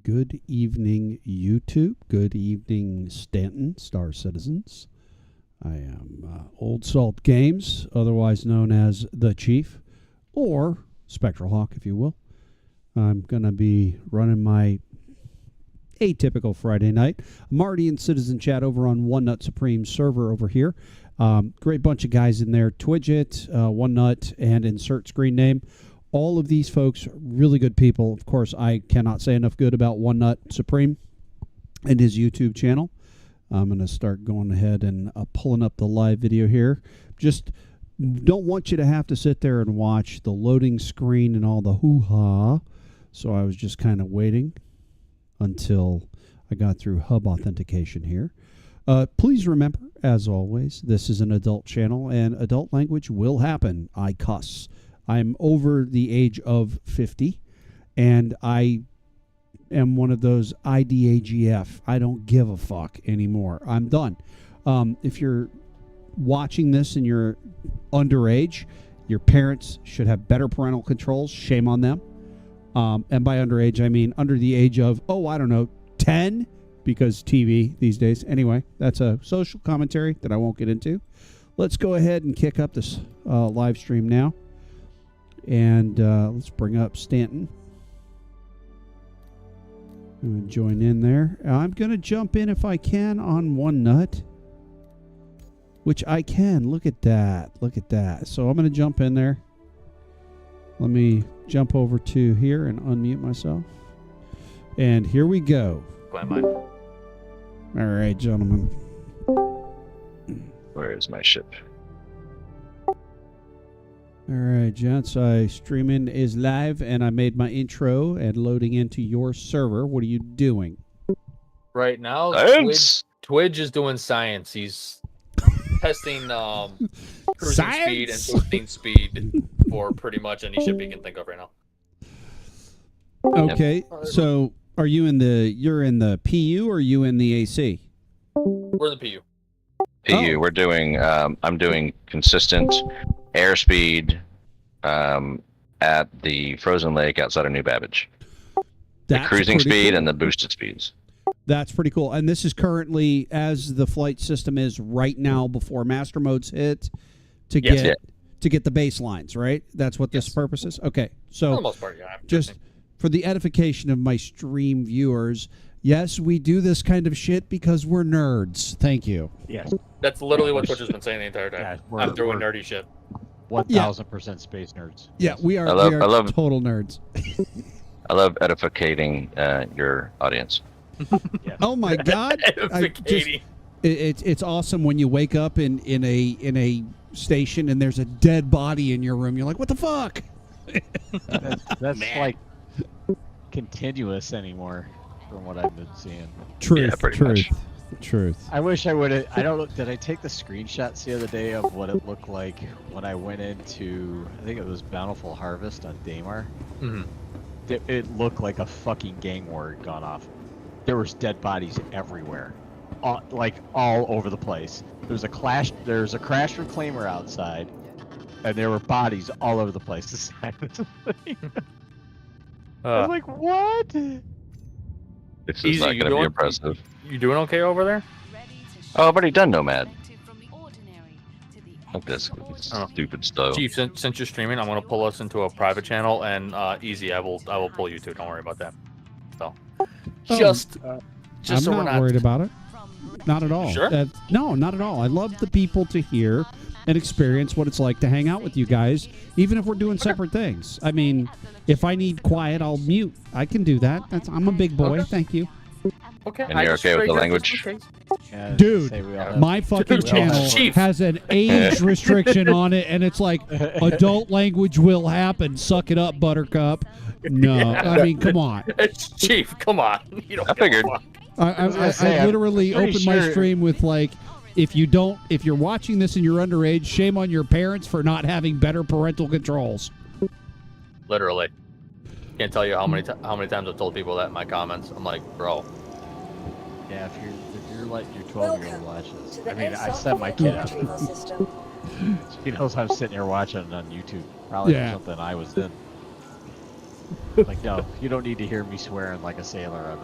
Good evening, YouTube. Good evening, Stanton, Star Citizens. I am Old Salt Games, otherwise known as The Chief, or Spectral Hawk, if you will. I'm going to be running my atypical Friday night. I'm already in Citizen Chat over on One Nut Supreme server over here. Great bunch of guys in there. Twidget, One Nut, and Insert Screen Name. All of these folks, really good people. Of course, I cannot say enough good about One Nut Supreme and his YouTube channel. I'm going to start going ahead and pulling up the live video here. Just don't want you to have to sit there and watch the loading screen and all the hoo-ha. So I was just kind of waiting until I got through hub authentication here. Please remember, as always, this is an adult channel and adult language will happen. I cuss. I'm over the age of 50, and I am one of those IDAGF. I don't give a fuck anymore. I'm done. If you're watching this and you're underage, your parents should have better parental controls. Shame on them. And by underage, I mean under the age of, 10, because TV these days. Anyway, that's a social commentary that I won't get into. Let's go ahead and kick up this live stream now. And let's bring up Stanton. I'm going to join in there. I'm going to jump in if I can on One Nut, which I can. Look at that. Look at that. So I'm going to jump in there. Let me jump over to here and unmute myself. And here we go. All right, gentlemen. Where is my ship? All right, gents. Streaming is live, and I made my intro and loading into your server. What are you doing? Right now, Twitch is doing science. He's testing cruising speed and boosting speed for pretty much any ship he can think of right now. Okay, so are you you're in the PU or are you in the AC? We're in the PU. PU. We're doing. I'm doing consistent airspeed at the frozen lake outside of New Babbage. The cruising speed and the boosted speeds. That's pretty cool. And this is currently as the flight system is right now before master modes hit to get the baselines, right? That's what this purpose is. Okay, so for the most part, yeah. Just for the edification of my stream viewers. Yes, we do this kind of shit because we're nerds. Thank you. Yes. That's literally what Twitch has been saying the entire time. Yeah, I'm doing nerdy shit. 1000% space nerds. Yeah, Yes. we are total nerds. I love edificating your audience. Yeah. Oh my God! It's awesome when you wake up in a station and there's a dead body in your room. You're like, what the fuck? That's like continuous anymore. From what I've been seeing. Truth. I wish I would have. I don't know. Did I take the screenshots the other day of what it looked like when I went into, I think it was Bountiful Harvest on Daymar? Mm-hmm. It looked like a fucking gang war had gone off. There was dead bodies everywhere. Like all over the place. There's a crash reclaimer outside, and there were bodies all over the place. I was like, what? This is not going to be impressive. You doing okay over there? Oh, I've already done Nomad. Look at this stupid stuff. Chief, since you're streaming, I'm going to pull us into a private channel, and easy, I will pull you too. Don't worry about that. So, just I'm so not worried about it. Not at all. Sure? No, not at all. I love the people to hear and experience what it's like to hang out with you guys, even if we're doing separate things. I mean, if I need quiet, I'll mute. I can do that. I'm a big boy. Okay. Thank you. Okay. And you're okay with the language? Yeah, Dude, have, my fucking channel has an age restriction on it, and it's like, adult language will happen. Suck it up, Buttercup. No, I mean, come on. It's Chief, come on. You don't I figured. I literally opened my stream with like, if you're watching this and you're underage, shame on your parents for not having better parental controls. Literally. Can't tell you how many times I've told people that in my comments. I'm like, bro. Yeah, if you're like your 12-year-old watch this. I mean, I set my kid up. She knows I'm sitting here watching it on YouTube. Probably something I was in. Like, no, you don't need to hear me swearing like a sailor on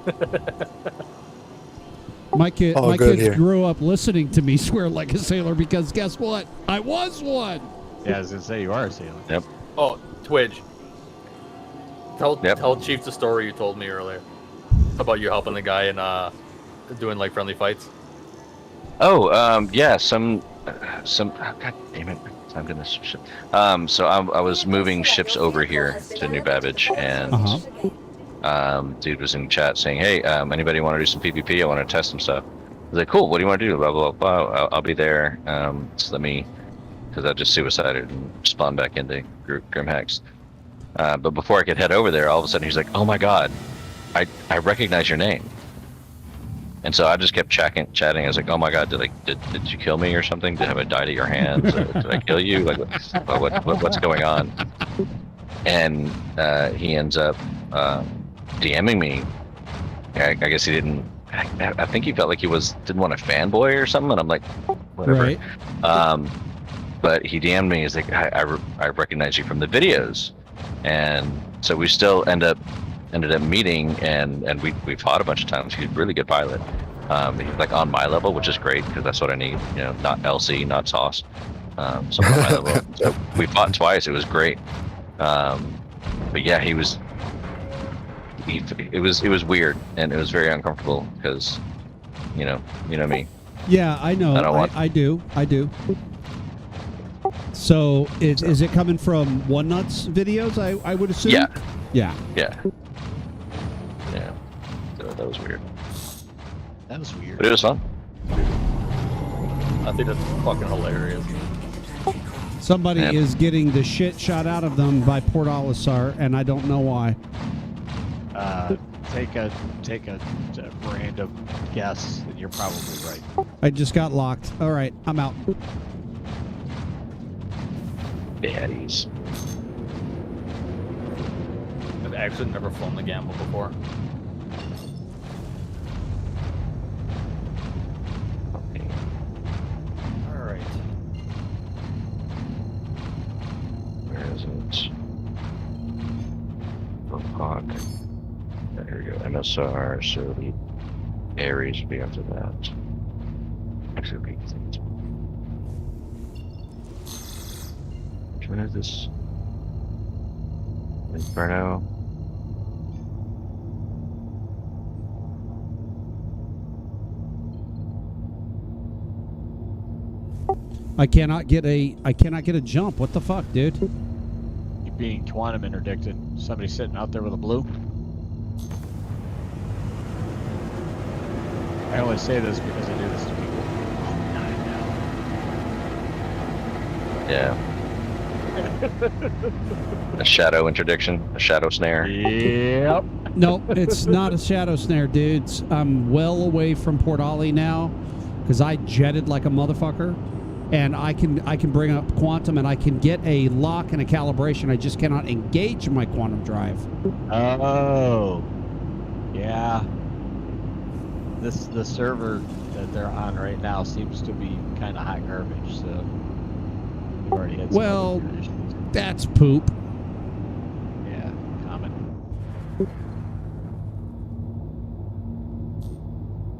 the My kids here. grew up listening to me swear like a sailor because guess what? I was one. Yeah, I was gonna say you are a sailor. Yep. Oh, Twidge. Yep. Tell Chief the story you told me earlier about you helping the guy and doing like friendly fights. Oh, yeah, some, oh, God damn it, I'm gonna ship. So I was moving ships over here to New Babbage, and dude was in chat saying, "Hey, anybody want to do some PvP? I want to test some stuff." I was like, "Cool, what do you want to do?" Blah blah blah. I'll be there. Just let me, because I just suicided and spawned back into Grim Hex. But before I could head over there, all of a sudden he's like, "Oh my God, I recognize your name." And so I just kept chatting. I was like, "Oh my God, did you kill me or something? Have I died at your hands? Did I kill you? Like, what's going on?" And he ends up DMing me. I guess he didn't. I think he felt like he didn't want a fanboy or something. And I'm like, whatever. Right. But he DM'd me. He's like, I recognize you from the videos, and so we still ended up meeting, and we fought a bunch of times. He's a really good pilot. He's like on my level, which is great because that's what I need. You know, not LC, not sauce. So on my level. So we fought twice. It was great. But yeah, it was weird, and it was very uncomfortable because, you know me. Yeah, I know. I do. So is it coming from One Nuts videos? I would assume. Yeah. Yeah. Yeah. Yeah. So that was weird. That was weird. But it was fun. I think that's fucking hilarious. Somebody is getting the shit shot out of them by Port Olisar, and I don't know why. Take a random guess, and you're probably right. I just got locked. All right, I'm out. Baddies. I've actually never flown the gamble before. All right. Where is it? Hawk. There we go. MSR. So the Ares will be after that. Actually, okay. Which one is this? Inferno. I cannot get a jump. What the fuck, dude? You're being quantum interdicted. Somebody sitting out there with a blue. I only say this because I do this to people. Yeah. A shadow interdiction, a shadow snare. Yep. No, it's not a shadow snare, dudes. I'm well away from Port Ollie now because I jetted like a motherfucker, and I can bring up quantum and I can get a lock and a calibration. I just cannot engage my quantum drive. Oh. Yeah. The server that they're on right now seems to be kind of hot garbage. So we've already had some other issues. That's poop. Yeah, common.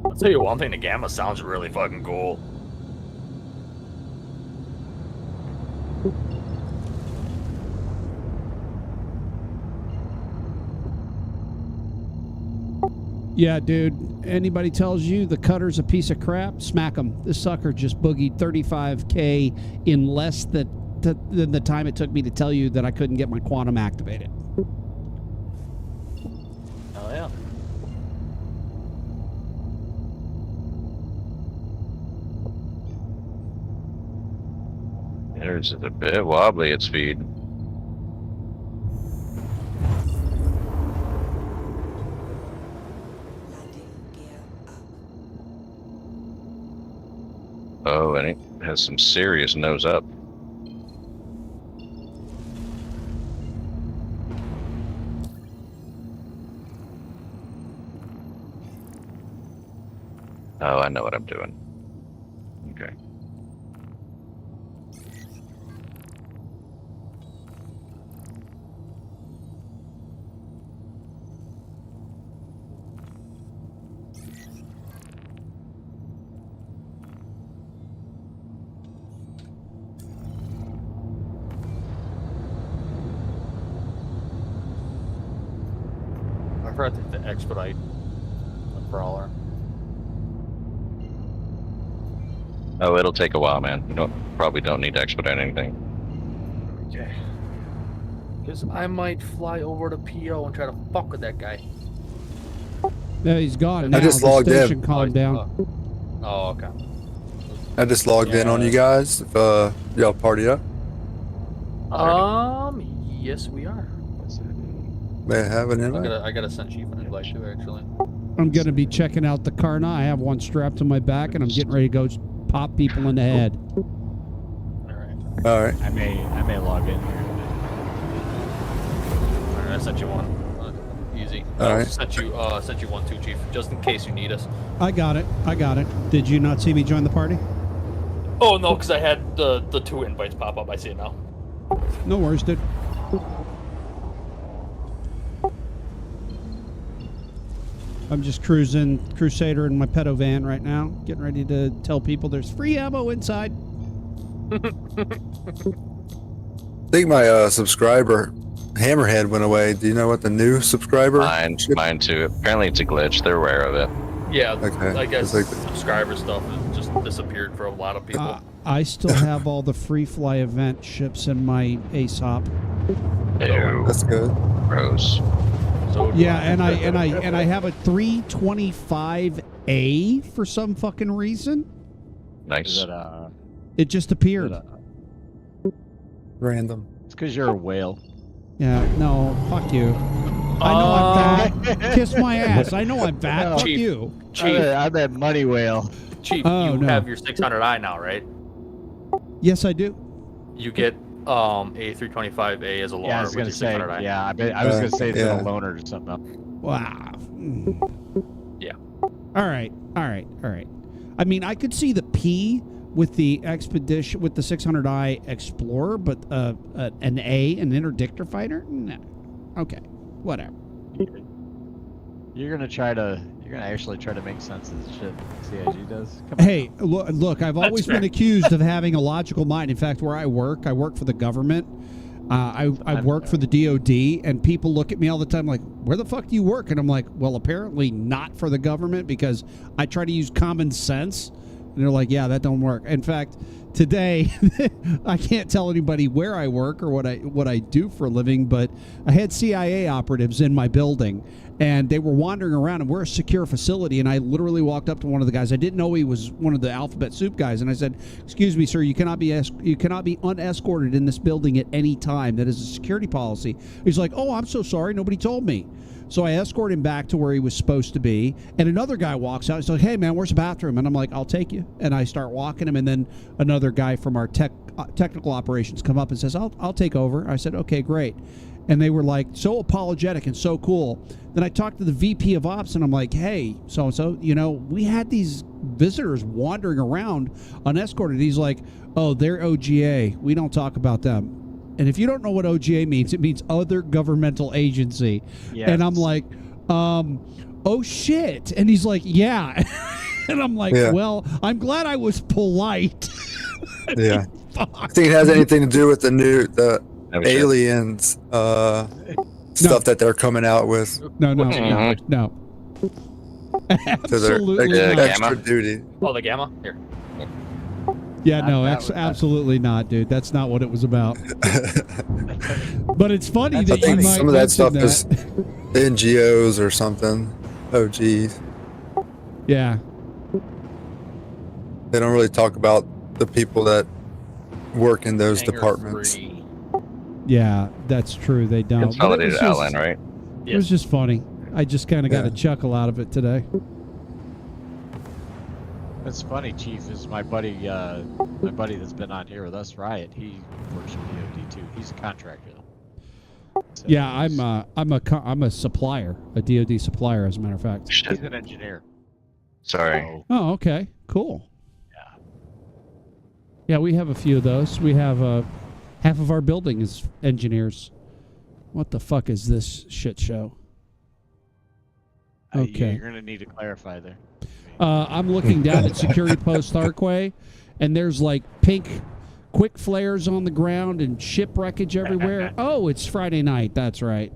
I'll tell you one thing, the Gamma sounds really fucking cool. Yeah, dude. Anybody tells you the cutter's a piece of crap, smack them. This sucker just boogied 35K in less than the time it took me to tell you that I couldn't get my quantum activated. Oh yeah. There's a bit wobbly at speed. Oh, and it has some serious nose up. Oh, I know what I'm doing. Okay. I forgot to expedite the brawler. Oh, it'll take a while, man. You probably don't need to expedite anything. Okay. Because I might fly over to PO and try to fuck with that guy. Yeah, he's gone now. I just The logged in. station calmed down. Oh, okay. I just logged in on you guys. If y'all party up, Yes, we are. may I have an invite? I gotta send Chief an invite too, actually. I'm going to be checking out the car now. I have one strapped to my back, and I'm getting ready to go pop people in the head. Alright. All right. I may log in here. Alright, I sent you one. Easy. All right. Sent you one too, Chief, just in case you need us. I got it. Did you not see me join the party? Oh no, because I had the 2 invites pop up. I see it now. No worries, dude. I'm just cruising Crusader in my pedo van right now, getting ready to tell people there's free ammo inside. I think my subscriber Hammerhead went away. Do you know what the new subscriber? Mine too. Apparently it's a glitch. They're aware of it. Yeah, Okay. I guess It's like- subscriber stuff has just disappeared for a lot of people. I still have all the free fly event ships in my ASOP. Ew. That's good. Gross. So do Yeah, I. and I have a 325A for some fucking reason. Nice. Is it It just appeared. Random. It's because you're a whale. Yeah, no, fuck you. I know I'm fat. Kiss my ass. I know I'm fat. No. Fuck Chief. you. Chief, I'm that money whale. Chief, Oh, you no. have your 600i now, right? Yes, I do. You get a 325A as a loaner Yeah, I was with gonna your say. 600i. Yeah, I was gonna say it's yeah. a loaner or something else. Wow. Yeah. All right. I mean, I could see the P with the expedition with the 600i Explorer, but an A, an interdictor fighter. No. Okay. Whatever. You're gonna actually try to make sense of the shit CIG does. Come Hey, look, I've always been fair. accused of having a logical mind. In fact, where I work for the government. I work for the DOD, and people look at me all the time like, where the fuck do you work? And I'm like, well, apparently not for the government, because I try to use common sense. And they're like, yeah, that don't work. In fact, today, I can't tell anybody where I work or what I do for a living, but I had CIA operatives in my building, and they were wandering around, and we're a secure facility, and I literally walked up to one of the guys. I didn't know he was one of the Alphabet Soup guys, and I said, excuse me, sir, you cannot be unescorted in this building at any time. That is a security policy. He's like, oh, I'm so sorry. Nobody told me. So I escort him back to where he was supposed to be, and another guy walks out. He's like, hey, man, where's the bathroom? And I'm like, I'll take you. And I start walking him, and then another guy from our technical operations come up and says, I'll take over. I said, okay, great. And they were like so apologetic and so cool. Then I talked to the VP of Ops, and I'm like, hey, so-and-so, we had these visitors wandering around unescorted. He's like, oh, they're OGA. We don't talk about them. And if you don't know what OGA means, it means other governmental agency. Yes. And I'm like, oh, shit. And he's like, yeah. And I'm like, Yeah. well, I'm glad I was polite. Yeah. Fuck. I think it has anything to do with the Oh, shit. aliens stuff that they're coming out with. No. Mhm. No. To their Absolutely Yeah, not. extra Gamma. duty. Oh, the Gamma? Here. Yeah, Not no, that one. absolutely not, dude. That's not what it was about. But it's funny That's that I you think might some of that stuff mention is NGOs or something. Oh, geez. Yeah. They don't really talk about the people that work in those Hangar departments. 3. Yeah, that's true. They don't. But it Consolidated was just- outline, right? It was just funny. I just kind of got Yeah. a chuckle out of it today. That's funny, Chief. Is my buddy that's been on here with us, Riot. He works for DOD too. He's a contractor though. So Yeah, he's- I'm a supplier, a DoD supplier, as a matter of fact. He's Shit. an engineer. Sorry. So, Oh, okay, cool. yeah. Yeah, we have a few of those. We have half of our building is engineers. What the fuck is this shit show? Okay. You're gonna need to clarify there. I'm looking down at Security Post Arquay, and there's like pink quick flares on the ground and ship wreckage everywhere. Oh, it's Friday night. That's right.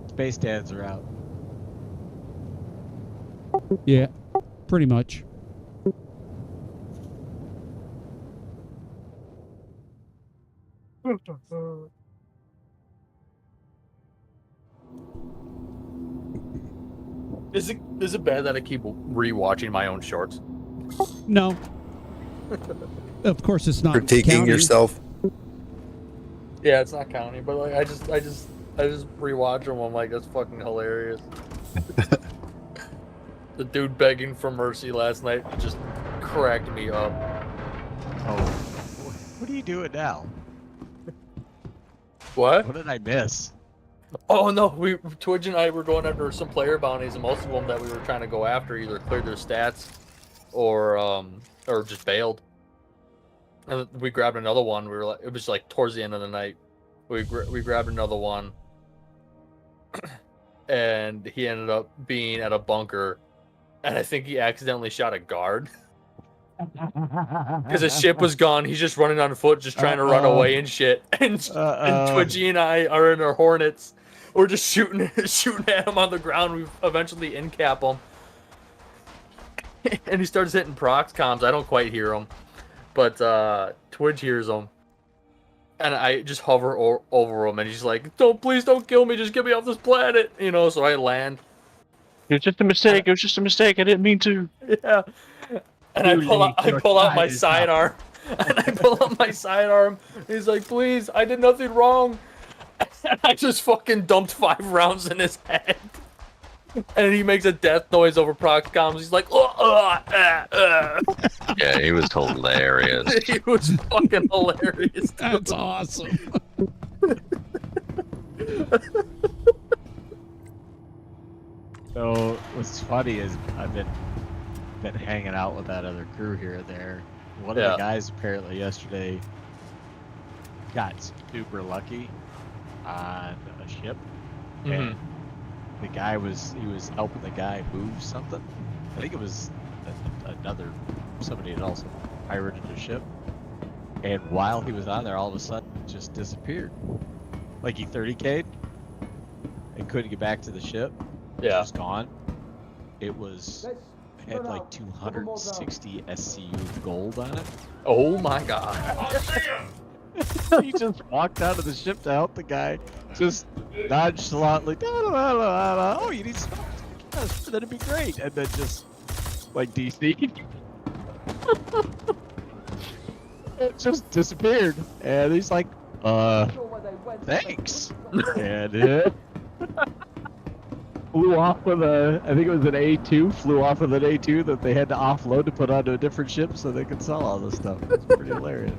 Space dads are out. Yeah, pretty much. Is it bad that I keep rewatching my own shorts? No. Of course, it's not Critiquing counting. yourself. Yeah, it's not counting, but like I just rewatch them. I'm like, that's fucking hilarious. The dude begging for mercy last night just cracked me up. Oh, what are you doing now? What? What did I miss? Oh no, Twitch and I were going after some player bounties, and most of them that we were trying to go after either cleared their stats, or just bailed. And we grabbed another one. We were like, it was like towards the end of the night. We grabbed another one, and he ended up being at a bunker, and I think he accidentally shot a guard. Because his ship was gone, he's just running on foot, just trying to run away and shit. And Twitchy and I are in our Hornets. We're just shooting at him on the ground. We eventually in-cap him. And he starts hitting prox comms. I don't quite hear him. But Twitch hears him. And I just hover over him, and he's like, please don't kill me, just get me off this planet. You know, so I land. It was just a mistake. It was just a mistake. I didn't mean to. Yeah. And I pull out my sidearm. And I pull out my sidearm. He's like, please, I did nothing wrong. And I just fucking dumped 5 rounds in his head. And he makes a death noise over proc comms. He's like, Yeah, he was hilarious. He was fucking hilarious. That's awesome. So what's funny is I've been hanging out with that other crew here and there. One of the guys apparently yesterday got super lucky on a ship, and the guy was helping the guy move something. I think it was somebody had also pirated a ship, and while he was on there, all of a sudden just disappeared. Like he 30k'd and couldn't get back to the ship. Yeah, was gone. It had like 260 SCU gold on it. Oh my god. He just walked out of the ship to help the guy, just nonchalantly, oh, you need some, yes, that'd be great, and then just like DC. It just disappeared, and he's like, thanks, and flew off with I think it was an A2, flew off with an A2 that they had to offload to put onto a different ship so they could sell all this stuff. It's pretty hilarious.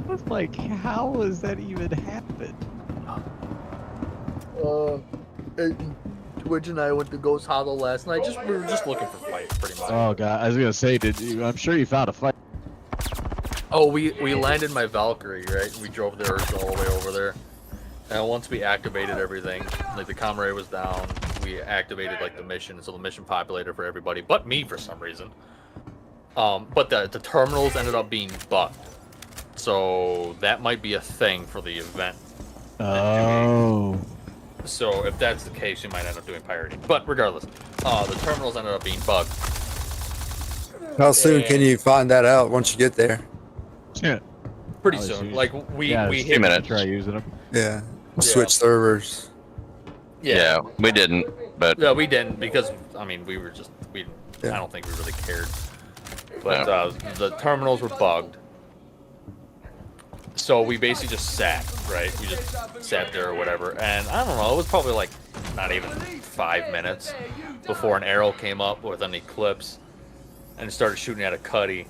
I was like, how has that even happened? Twitch and I went to Ghost Hollow last night. We were just looking for fights, pretty much. Oh god, I was gonna say, I'm sure you found a fight. Oh, we landed my Valkyrie, right? We drove the Urge all the way over there. And once we activated everything, like the comrade was down, we activated like the mission, so the mission populated for everybody, but me for some reason. But the terminals ended up being bugged, so that might be a thing for the event. Oh. So if that's the case, you might end up doing pirating. But regardless, the terminals ended up being bugged. How soon can you find that out once you get there? Yeah. Pretty soon. Like we hit minutes. Try using them. Yeah. Switch servers. Yeah, we didn't, but yeah, we didn't because I mean I don't think we really cared. But the terminals were bugged, so we basically just sat, right? We just sat there or whatever, and I don't know. It was probably like not even 5 minutes before an arrow came up with an Eclipse, and it started shooting at a Cuddy.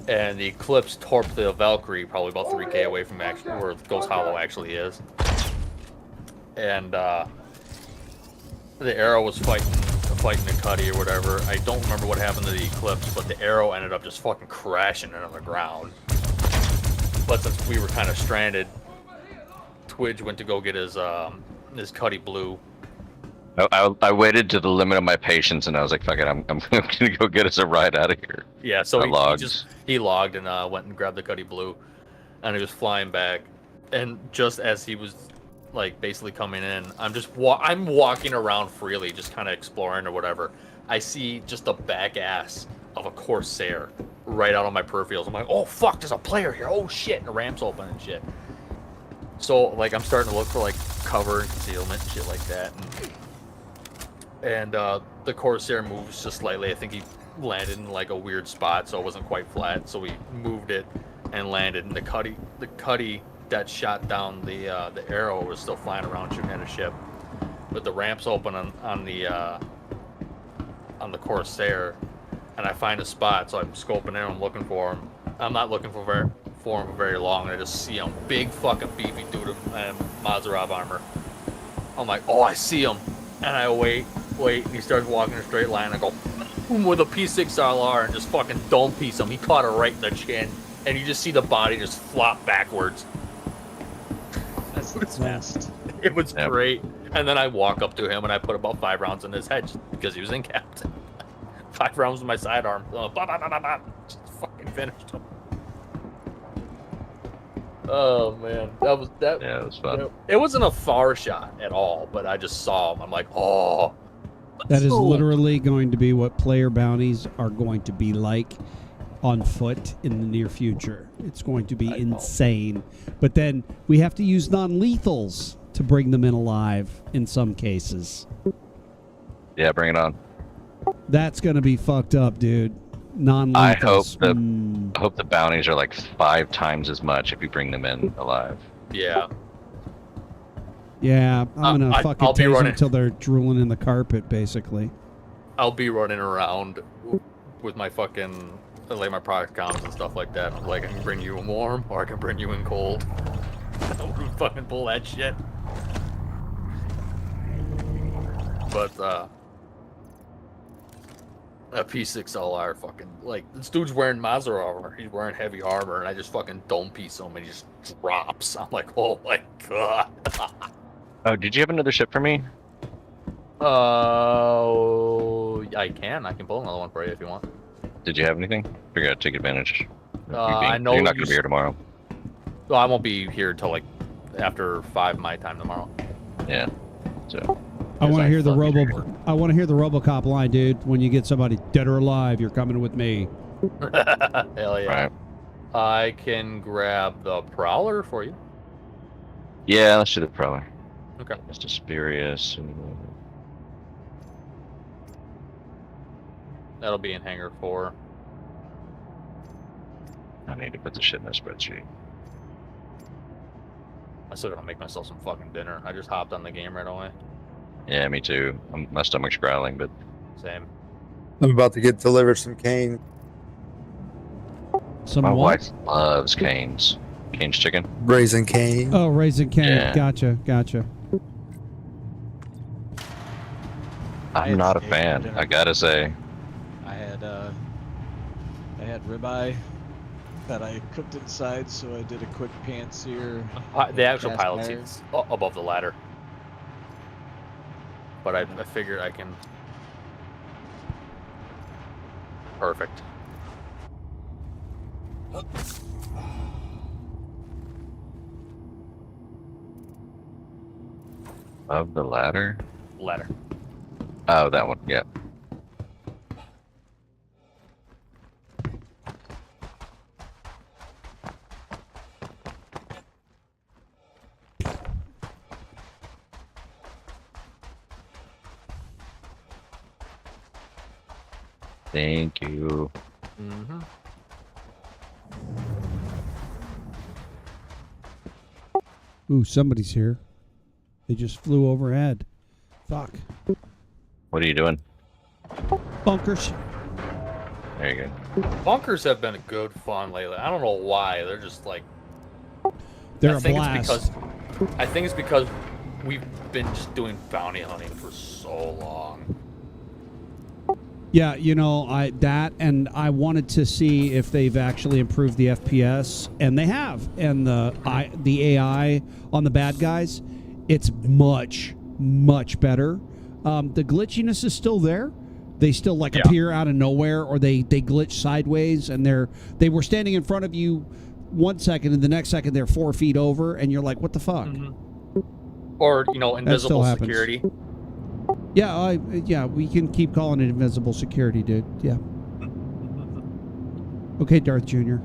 And the Eclipse torped the Valkyrie probably about 3K away from where Ghost Hollow actually is. And the arrow was fighting the Cuddy or whatever. I don't remember what happened to the Eclipse, but the arrow ended up just fucking crashing it on the ground. But since we were kind of stranded, Twidge went to go get his Cuddy Blue. I waited to the limit of my patience, and I was like, "Fuck it, I'm gonna go get us a ride out of here." Yeah, so he logged and went and grabbed the Cuddy Blue, and he was flying back, and just as he was like basically coming in, I'm walking around freely, just kind of exploring or whatever. I see just the back ass of a Corsair right out on my peripherals. I'm like, oh fuck, there's a player here. Oh shit, and the ramp's open and shit. So like I'm starting to look for like cover and concealment and shit like that, and the Corsair moves just slightly. I think he landed in like a weird spot, so it wasn't quite flat. So we moved it and landed. And the Cuddy that shot down the arrow was still flying around shooting at a ship. But the ramp's open on the Corsair, and I find a spot. So I'm scoping in. I'm looking for him. I'm not looking for him for very long. And I just see him, big fucking beefy dude in Mazarov armor. I'm like, oh, I see him, and I wait, and he starts walking in a straight line. I go boom with a P6LR and just fucking dome piece him. He caught her right in the chin, and you just see the body just flop backwards. That's the best. It was great. And then I walk up to him and I put about 5 rounds in his head just because he was in captain. 5 rounds with my sidearm. Just fucking finished him. Oh man, that. Yeah, it was fun. It wasn't a far shot at all, but I just saw him. I'm like, oh. That is literally going to be what player bounties are going to be like on foot in the near future. It's going to be insane. But then we have to use non-lethals to bring them in alive in some cases. Yeah, bring it on. That's going to be fucked up, dude. Non-lethals. I hope the bounties are like 5 times as much if you bring them in alive. Yeah. Yeah, I'm going to fucking I'll be tase them running until they're drooling in the carpet, basically. I'll be running around with my fucking, like my product comms and stuff like that. I'm like, I can bring you in warm or I can bring you in cold. I'll fucking pull that shit. But a P6LR fucking, like, this dude's wearing Mazar armor. He's wearing heavy armor, and I just fucking dome piece him, and he just drops. I'm like, oh my god. Oh, did you have another ship for me? I can pull another one for you if you want. Did you have anything? Figure out to take advantage. I know you're not going to be here tomorrow. Well, I won't be here until like after 5 my time tomorrow. Yeah. So. I want to hear the RoboCop line, dude. When you get somebody dead or alive, you're coming with me. Hell yeah! Right. I can grab the Prowler for you. Yeah, let's do the Prowler. Okay. Mr. Spurious. That'll be in Hangar 4. I need to put the shit in a spreadsheet. I still gotta make myself some fucking dinner. I just hopped on the game right away. Yeah, me too. My stomach's growling, but... Same. I'm about to get delivered some cane. My wife loves Cane's. Cane's chicken. Raisin cane. Oh, Raisin cane. Yeah. Gotcha. I'm not a fan, I gotta say. I had ribeye that I cooked inside, so I did a quick pan sear. The actual pilot seat's above the ladder. But I figured I can... Perfect. Of the ladder? Ladder. Oh, that one, yeah. Thank you. Mm-hmm. Ooh, somebody's here. They just flew overhead. Fuck. What are you doing? Bunkers. There you go. Bunkers have been good fun lately. I don't know why. They're just like... They're a blast. I think it's because we've been just doing bounty hunting for so long. Yeah, you know, I wanted to see if they've actually improved the FPS, and they have. And the AI on the bad guys, it's much better. The glitchiness is still there. They still like Yeah. appear out of nowhere, or they glitch sideways, and they were standing in front of you 1 second, and the next second they're 4 feet over, and you're like, what the fuck? Or still invisible happens. security. Yeah, yeah, we can keep calling it invisible security, dude. Yeah. Okay, Darth Jr.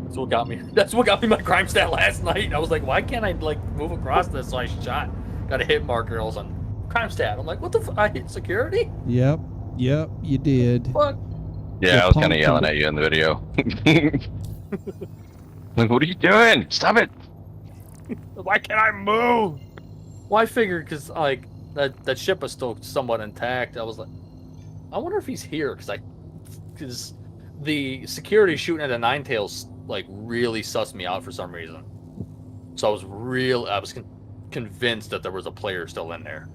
That's what got me. That's what got me my crime stat last night. I was like, why can't I like move across this? So I shot, got a hit marker, and I was on crime stat. I'm like, what the? I hit security. Yep, you did. Fuck. Yeah, You're I was kind of pumped. yelling at you in the video. Like, what are you doing? Stop it! Why can't I move? Well, I figured because like that ship was still somewhat intact. I was like, I wonder if he's here because the security shooting at the Nine Tails like really sussed me out for some reason. So I was convinced that there was a player still in there.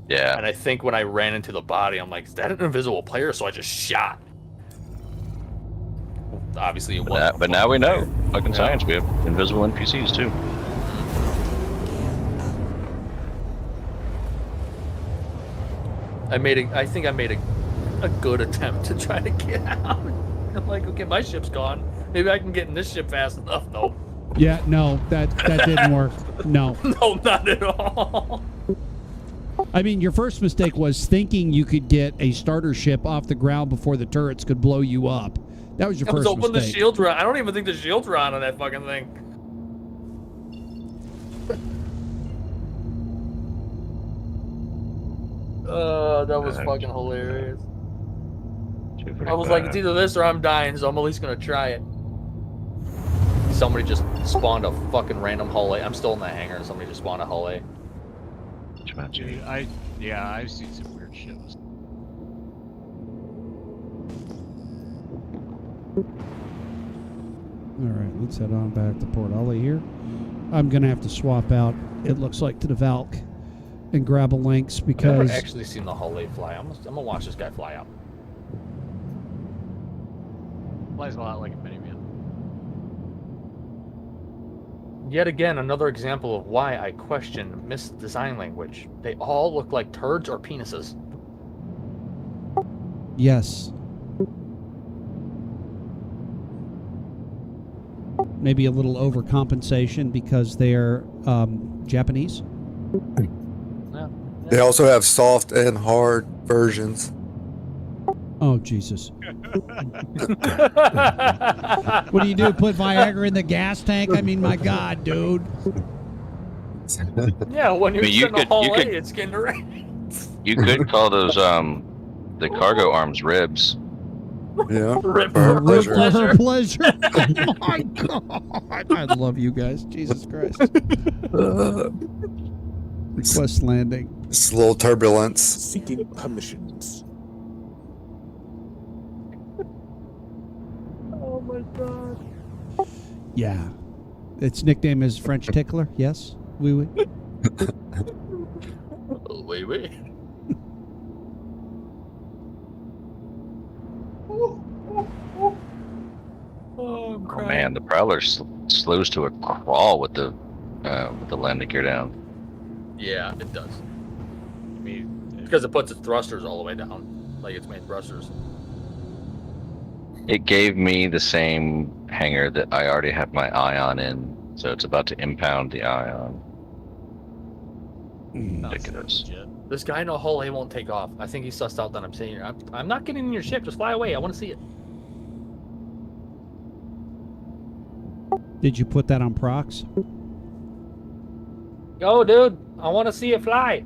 Yeah. And I think when I ran into the body, I'm like, is that an invisible player? So I just shot. Obviously, it wasn't. But now we know. Player. Fucking science. We have invisible NPCs too. I think I made a good attempt to try to get out. I'm like, okay, my ship's gone. Maybe I can get in this ship fast enough. No. Yeah, no, that didn't work. No. No, not at all. I mean, your first mistake was thinking you could get a starter ship off the ground before the turrets could blow you up. That was your I was first hoping the mistake. shields were on. I don't even think the shields were on that fucking thing. That was fucking hilarious. I was like, it's either this or I'm dying, so I'm at least gonna try it. Somebody just spawned a fucking random hull A. I'm still in the hangar, and somebody just spawned a hull A. Dude, I've seen some weird ships. All right, let's head on back to Port Ollie here. I'm going to have to swap out, it looks like, to the Valk and grab a Lynx I've because... never actually seen the hull A fly. I'm gonna watch this guy fly out. Flies a lot like a minivan. Yet again, another example of why I question Mist design language. They all look like turds or penises. Yes. Maybe a little overcompensation because they're Japanese. Yeah. They also have soft and hard versions. Oh, Jesus. What do you do? Put Viagra in the gas tank? I mean, my God, dude. Yeah, when you're I mean, you sitting in a could- hull you A, could- it's getting right. You could call those the cargo arms ribs. Yeah. Rip For her for pleasure. For her pleasure. pleasure. Oh, my God. I love you guys. Jesus Christ. Request landing. It's a little turbulence. Seeking permissions. Oh my God. Yeah. Its nickname is French Tickler. Yes? Oui, oui. Wait. Oh, I'm Oh crying. man, the Prowler slows to a crawl with the landing gear down. Yeah, it does. I mean, Because it puts its thrusters all the way down, like its main thrusters. It gave me the same hangar that I already have my Ion in, so it's about to impound the Ion. Ridiculous. legit. This guy in a hull A won't take off. I think he sussed out that I'm sitting here. I'm not getting in your ship. Just fly away. I want to see it. Did you put that on procs? Go, dude. I want to see it fly.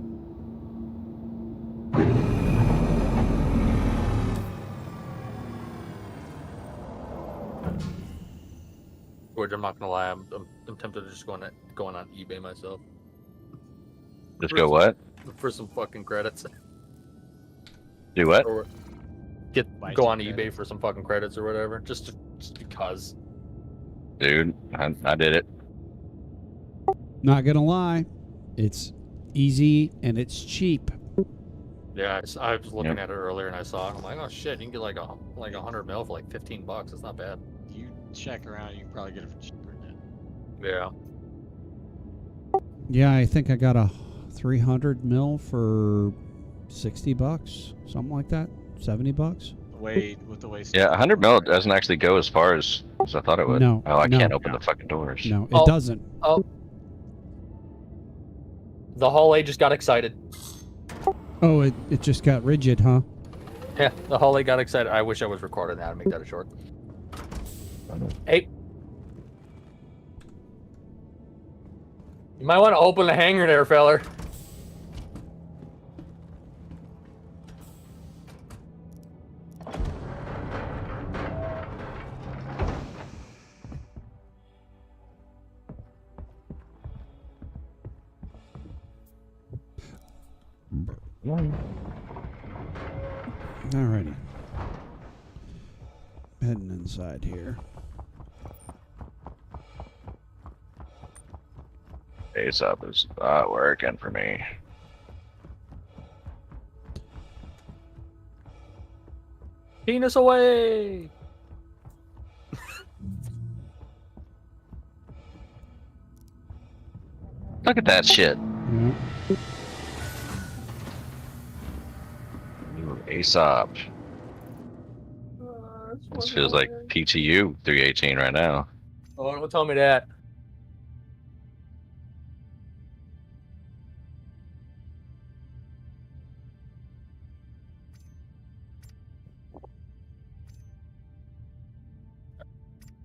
George, I'm not gonna lie. I'm tempted to just going on eBay myself Just go what? for some fucking credits. Do what? Or Buy go some on eBay credits. for some fucking credits or whatever. Just because. Dude, I did it. Not gonna lie. It's easy and it's cheap. Yeah, I was looking Yep. at it earlier and I saw it. I'm like, oh shit, you can get like 100 mil for like $15. It's not bad. You check around, you can probably get it for cheaper than Yeah. Yeah, I think I got a 300 mil for $60, something like that. $70. With the way. Yeah, 100 mil doesn't actually go as far as I thought it would. No, Oh, I no. can't open the fucking doors. No, it Oh. doesn't. Oh. The hallway just got excited. Oh, it just got rigid, huh? Yeah, the hallway got excited. I wish I was recording that to make that a short. Hey. You might want to open the hangar there, feller. Alrighty. Heading inside here. Face up is not working for me. Penis away! Look at that shit. Yeah. Aesop. This feels like PTU 318 right now. Oh, don't tell me that.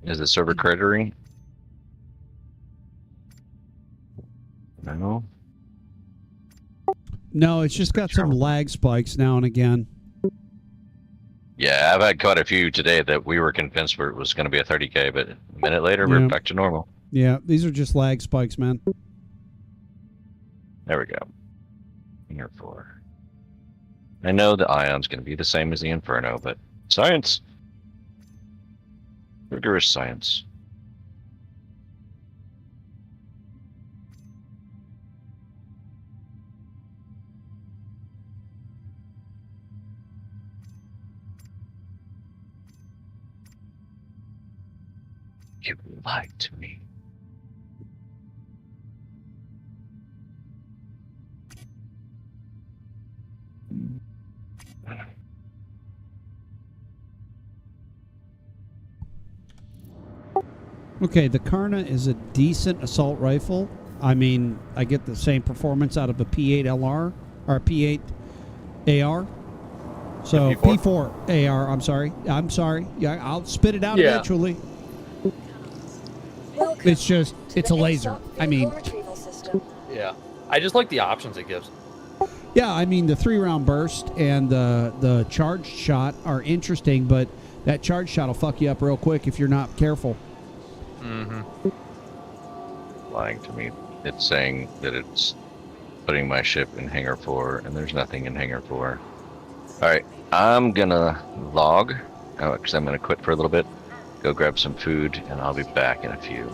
Is it server cratering? No. No, it's just got some lag spikes now and again. Yeah, I've had quite a few today that we were convinced it was going to be a 30K, but a minute later, Yeah. we're back to normal. Yeah, these are just lag spikes, man. There we go. Here 4. I know the Ion's going to be the same as the Inferno, but science. Rigorous science. You lied to me. Okay, the Karna is a decent assault rifle. I mean, I get the same performance out of a P8 LR or P8 AR. So P4 AR. I'm sorry. Yeah, I'll spit it out eventually. It's just, it's a laser. I mean, Yeah. I just like the options it gives. yeah, I mean, the 3-round burst and the charged shot are interesting, but that charged shot will fuck you up real quick if you're not careful. Mm-hmm. Lying to me. It's saying that it's putting my ship in hangar 4, and there's nothing in hangar 4. Alright, I'm gonna log, because I'm gonna quit for a little bit, go grab some food, and I'll be back in a few.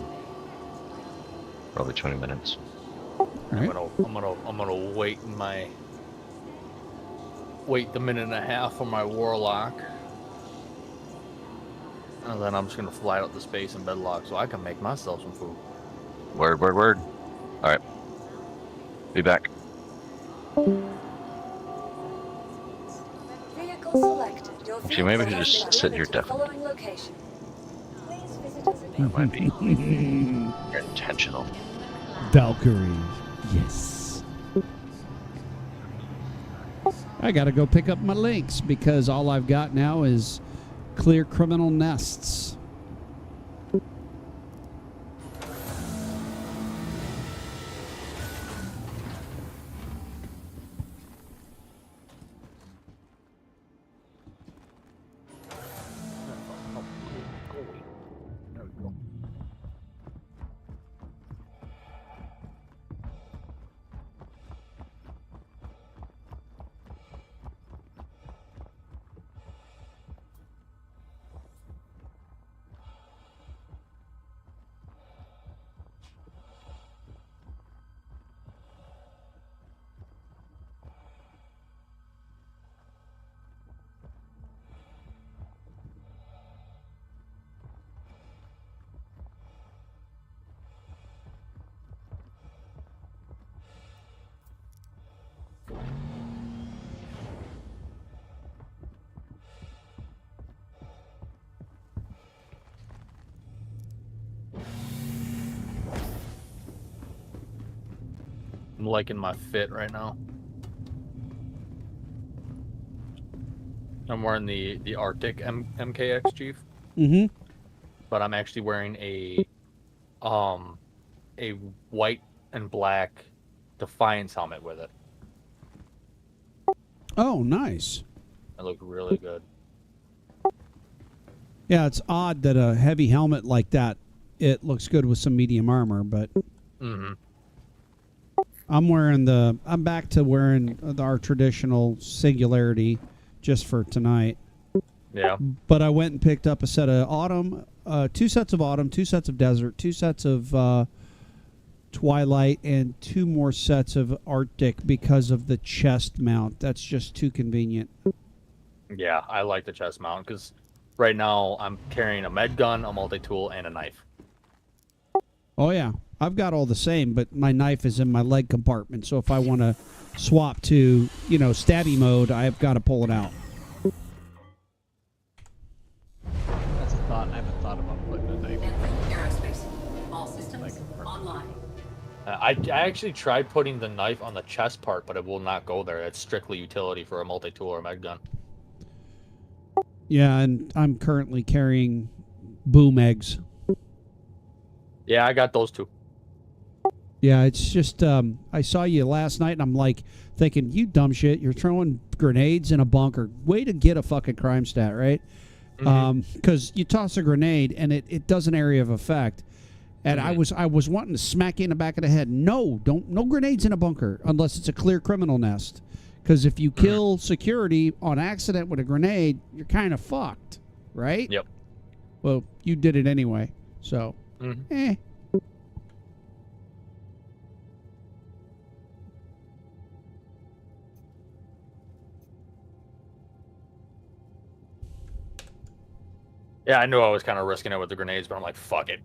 Probably 20 minutes. All right. I'm gonna wait the minute and a half for my warlock. And then I'm just gonna fly out to space and bedlock so I can make myself some food. Word. Alright. Be back. Vehicle selected. Your Actually, maybe we vehicle should has just been sit here delivered to the definitely. following location. Please visit us That might be intentional. Valkyrie. Yes. I got to go pick up my links because all I've got now is clear criminal nests. liking my fit right now. I'm wearing the Arctic MKX Chief, Mm-hmm. but I'm actually wearing a white and black Defiance helmet with it. Oh, nice. It looked really good. Yeah, it's odd that a heavy helmet like that, it looks good with some medium armor, but Mm-hmm. I'm back to wearing our traditional Singularity just for tonight. Yeah. But I went and picked up a set of Autumn, 2 sets of Autumn, 2 sets of Desert, 2 sets of Twilight, and 2 more sets of Arctic because of the chest mount. That's just too convenient. Yeah, I like the chest mount because right now I'm carrying a med gun, a multi-tool, and a knife. Oh, yeah. I've got all the same, but my knife is in my leg compartment. So if I want to swap to, stabby mode, I've got to pull it out. That's a thought. I haven't thought about putting a knife in. Aerospace. All systems online. I actually tried putting the knife on the chest part, but it will not go there. It's strictly utility for a multi-tool or a med gun. Yeah, and I'm currently carrying boom eggs. Yeah, I got those two. Yeah, it's just, I saw you last night, and I'm like thinking, you dumb shit, you're throwing grenades in a bunker. Way to get a fucking crime stat, right? Because you toss a grenade, and it does an area of effect. And I was wanting to smack you in the back of the head. No grenades in a bunker unless it's a clear criminal nest. Because if you kill security on accident with a grenade, you're kind of fucked, right? Yep. Well, you did it anyway, so Yeah, I knew I was kind of risking it with the grenades, but I'm like, fuck it.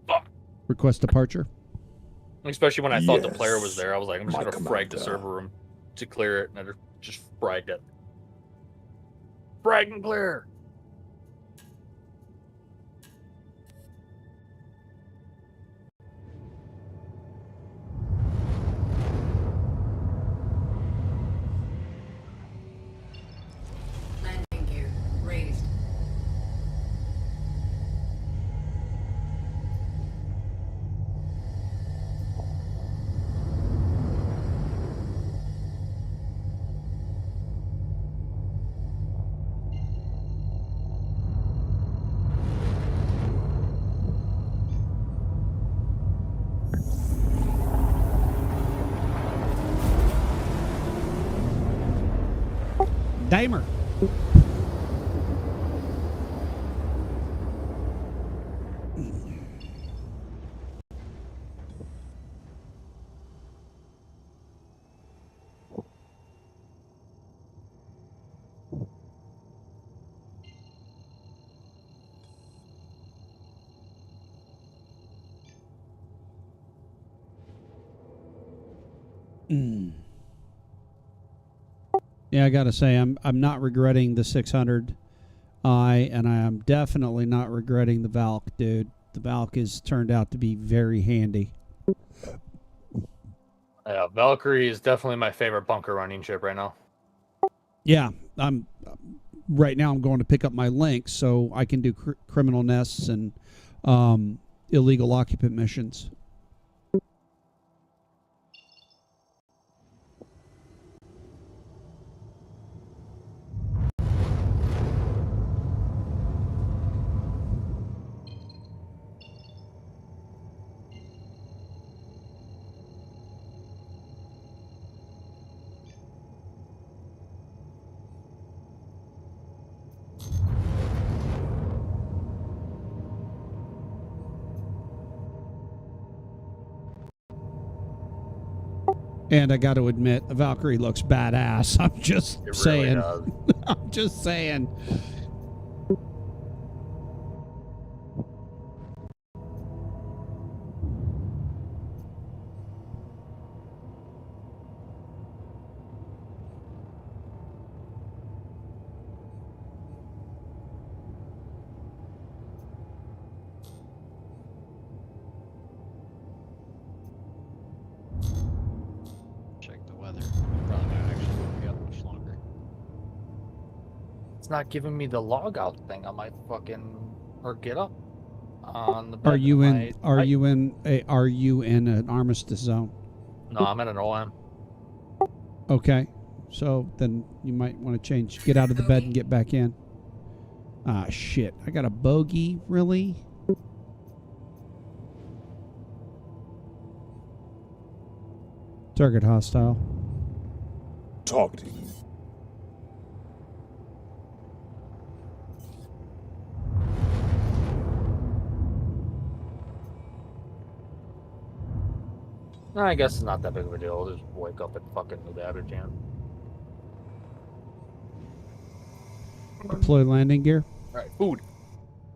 Fuck. Request departure. Especially when I thought the player was Yes, there, I was like, I'm just my going to frag the commander. server room to clear it, and I just fragged it. Frag and clear! Landing gear raised. Damer. Yeah, I gotta say, I'm not regretting the 600i, and I am definitely not regretting the Valk, dude. The Valk has turned out to be very handy. Yeah, Valkyrie is definitely my favorite bunker running ship right now. Yeah, right now I'm going to pick up my Lynx so I can do criminal nests and illegal occupant missions. And I got to admit, the Valkyrie looks badass. I'm just It saying. really does. I'm just saying. It's not giving me the log out thing on my fucking or get up on the bed. Are you in? My- Are I- you in? Are you in an armistice zone? No, I'm at an OM. Okay, so then you might want to change. Get out of the bed and get back in. Ah, shit! I got a bogey. Really? Target hostile. Targeting. No, I guess it's not that big of a deal. I'll just wake up at fucking New Babbage Jam. Deploy landing gear. All right, food.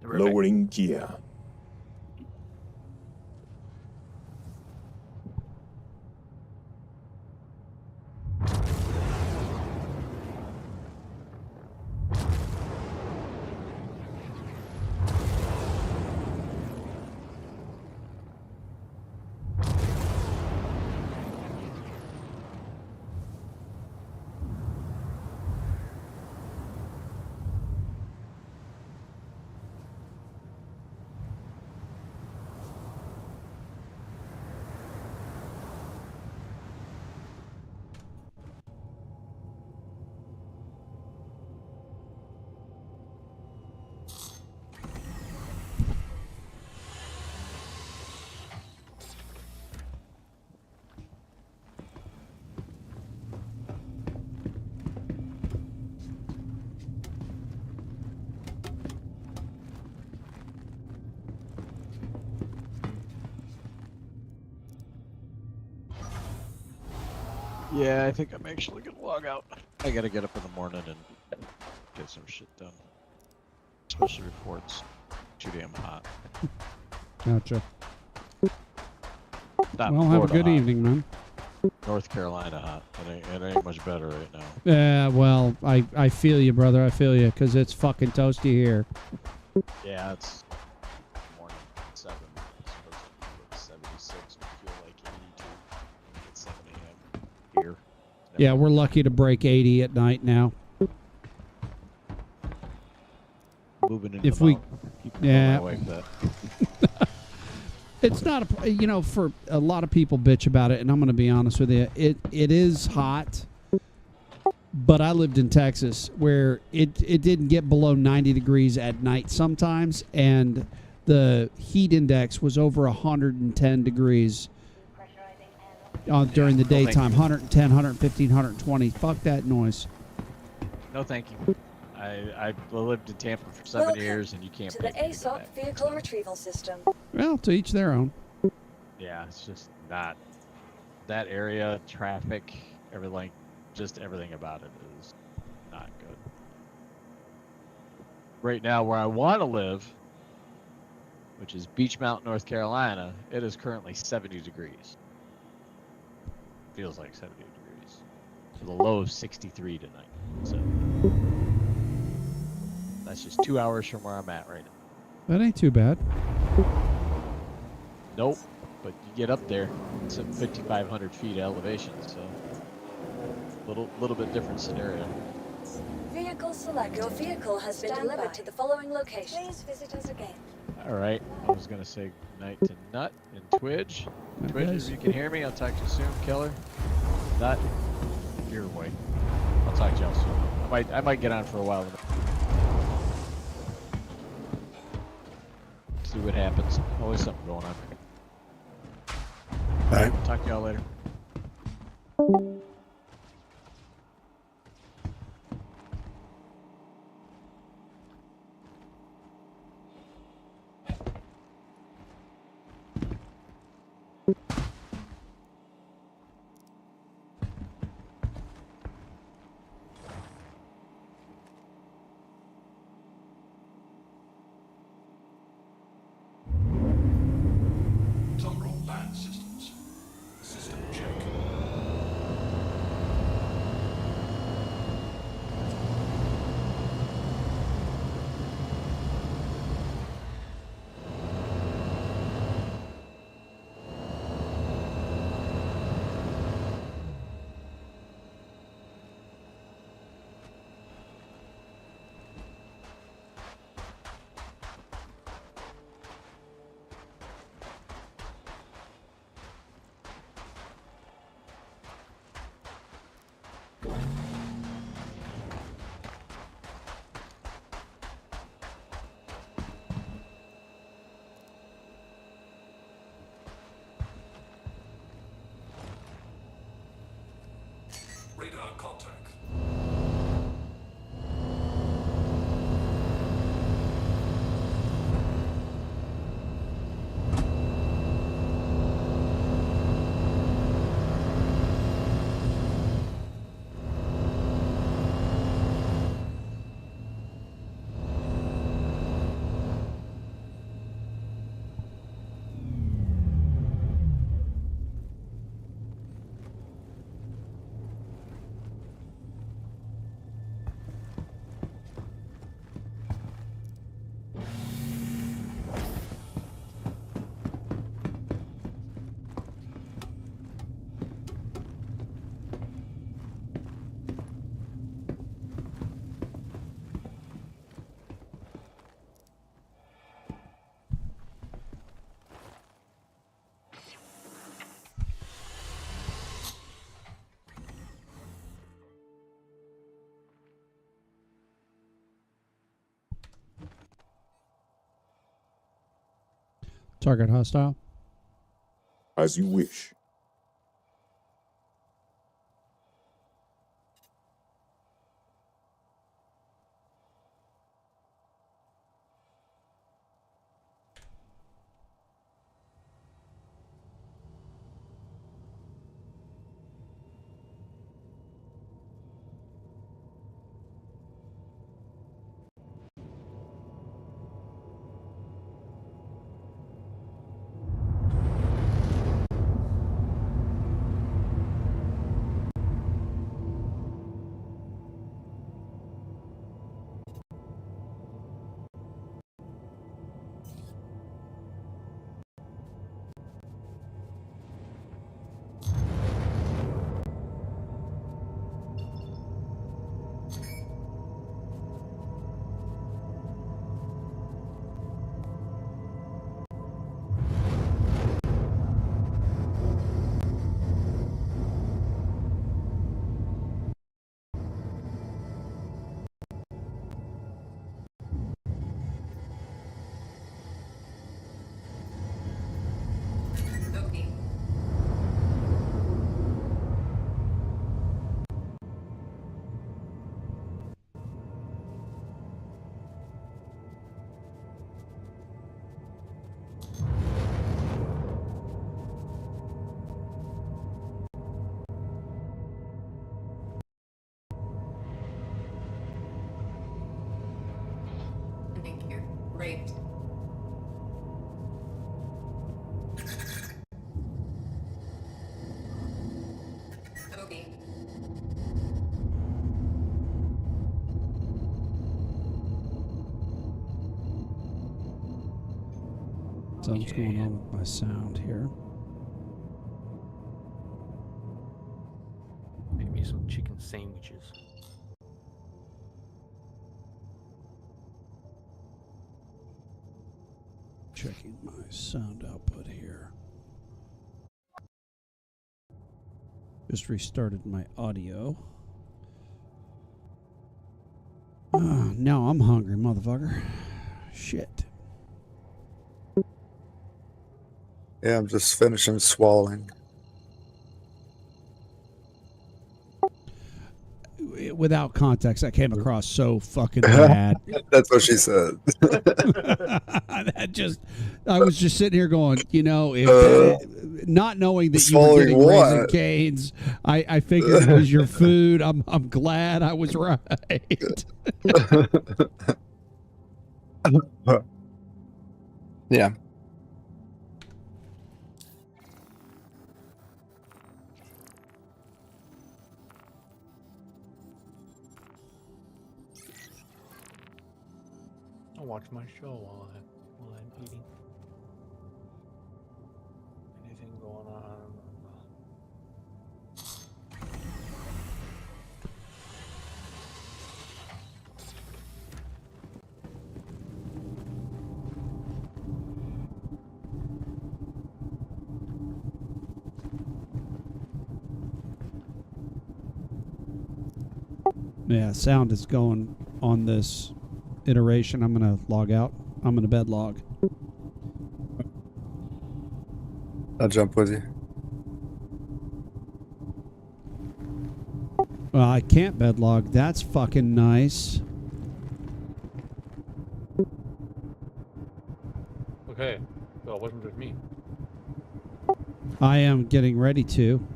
Terrific. Lowering gear. Yeah, I think I'm actually gonna log out. I gotta get up in the morning and get some shit done. Especially reports. Too damn hot. Gotcha. Not Well, have a Florida good hot. evening, man. North Carolina hot. It ain't much better right now. Yeah, well, I feel you, brother. I feel you, because it's fucking toasty here. Yeah, it's morning 7. It's supposed to be like 76. We feel like 82 at 7 a.m. here. Yeah, we're lucky to break 80 at night now. moving into if the we- mountain. Keep yeah. my wife that. It's not a, for a lot of people bitch about it, and I'm going to be honest with you. It is hot, but I lived in Texas where it didn't get below 90 degrees at night sometimes, and the heat index was over 110 degrees during the no, thank daytime. you. 110, 115, 120. Fuck that noise. No, thank you. I lived in Tampa for 7 Welcome years, and you can't to pay the me to go ASOP back. vehicle retrieval system. Well, to each their own. Yeah, it's just not that area, traffic, everything, just everything about it is not good. Right now, where I want to live, which is Beach Mountain, North Carolina, it is currently 70 degrees. Feels like 70 degrees. With a low of 63 tonight. So that's just 2 hours from where I'm at right now. That ain't too bad. Nope. But you get up there, it's at 5,500 feet elevation, so little bit different scenario. Vehicle select. Your vehicle has been delivered to the following location. Please visit us again. All right, I was gonna say good night to Nut and Twidge. Night, Twidge, guys. if you can hear me, I'll talk to you soon. Killer, Nut, your way. I'll talk to y'all soon. I might get on for a while. See what happens. Always something going on. All right. Talk to y'all later. Tomorrow land systems. System check. Target hostile. As you wish. Okay. Thank you. Raped. Okay. Something's going on with my sound here. Make me some chicken sandwiches. Checking my sound output here. Just restarted my audio. Now I'm hungry, motherfucker. Shit. Yeah, I'm just finishing swallowing. Without context, that came across so fucking bad. That's what she said. I was just sitting here going, you know, if not knowing that you were swallowing getting Raising what? Cane's, I figured it was your food. I'm glad I was right. Yeah. I'll watch my show while I'm eating. Anything going on? Yeah, sound is going on this iteration. I'm going to log out. I'm going to bed log. I'll jump with you. Well, I can't bed log. That's fucking nice. Okay, so it wasn't just me. I am getting ready to.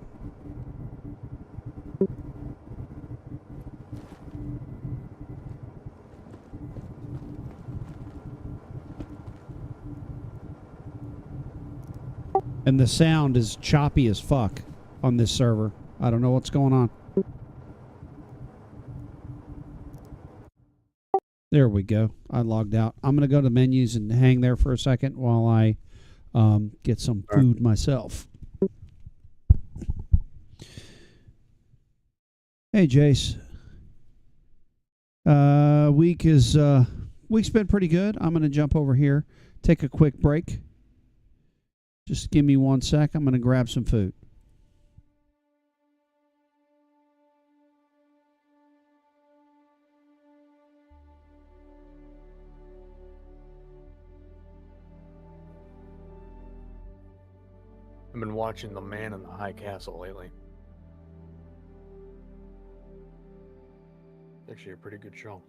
And the sound is choppy as fuck on this server. I don't know what's going on. There we go. I logged out. I'm going to go to menus and hang there for a second while I get some food myself. Hey, Jace. Week's been pretty good. I'm going to jump over here, take a quick break. Just give me 1 sec. I'm going to grab some food. I've been watching The Man in the High Castle lately. It's actually a pretty good show.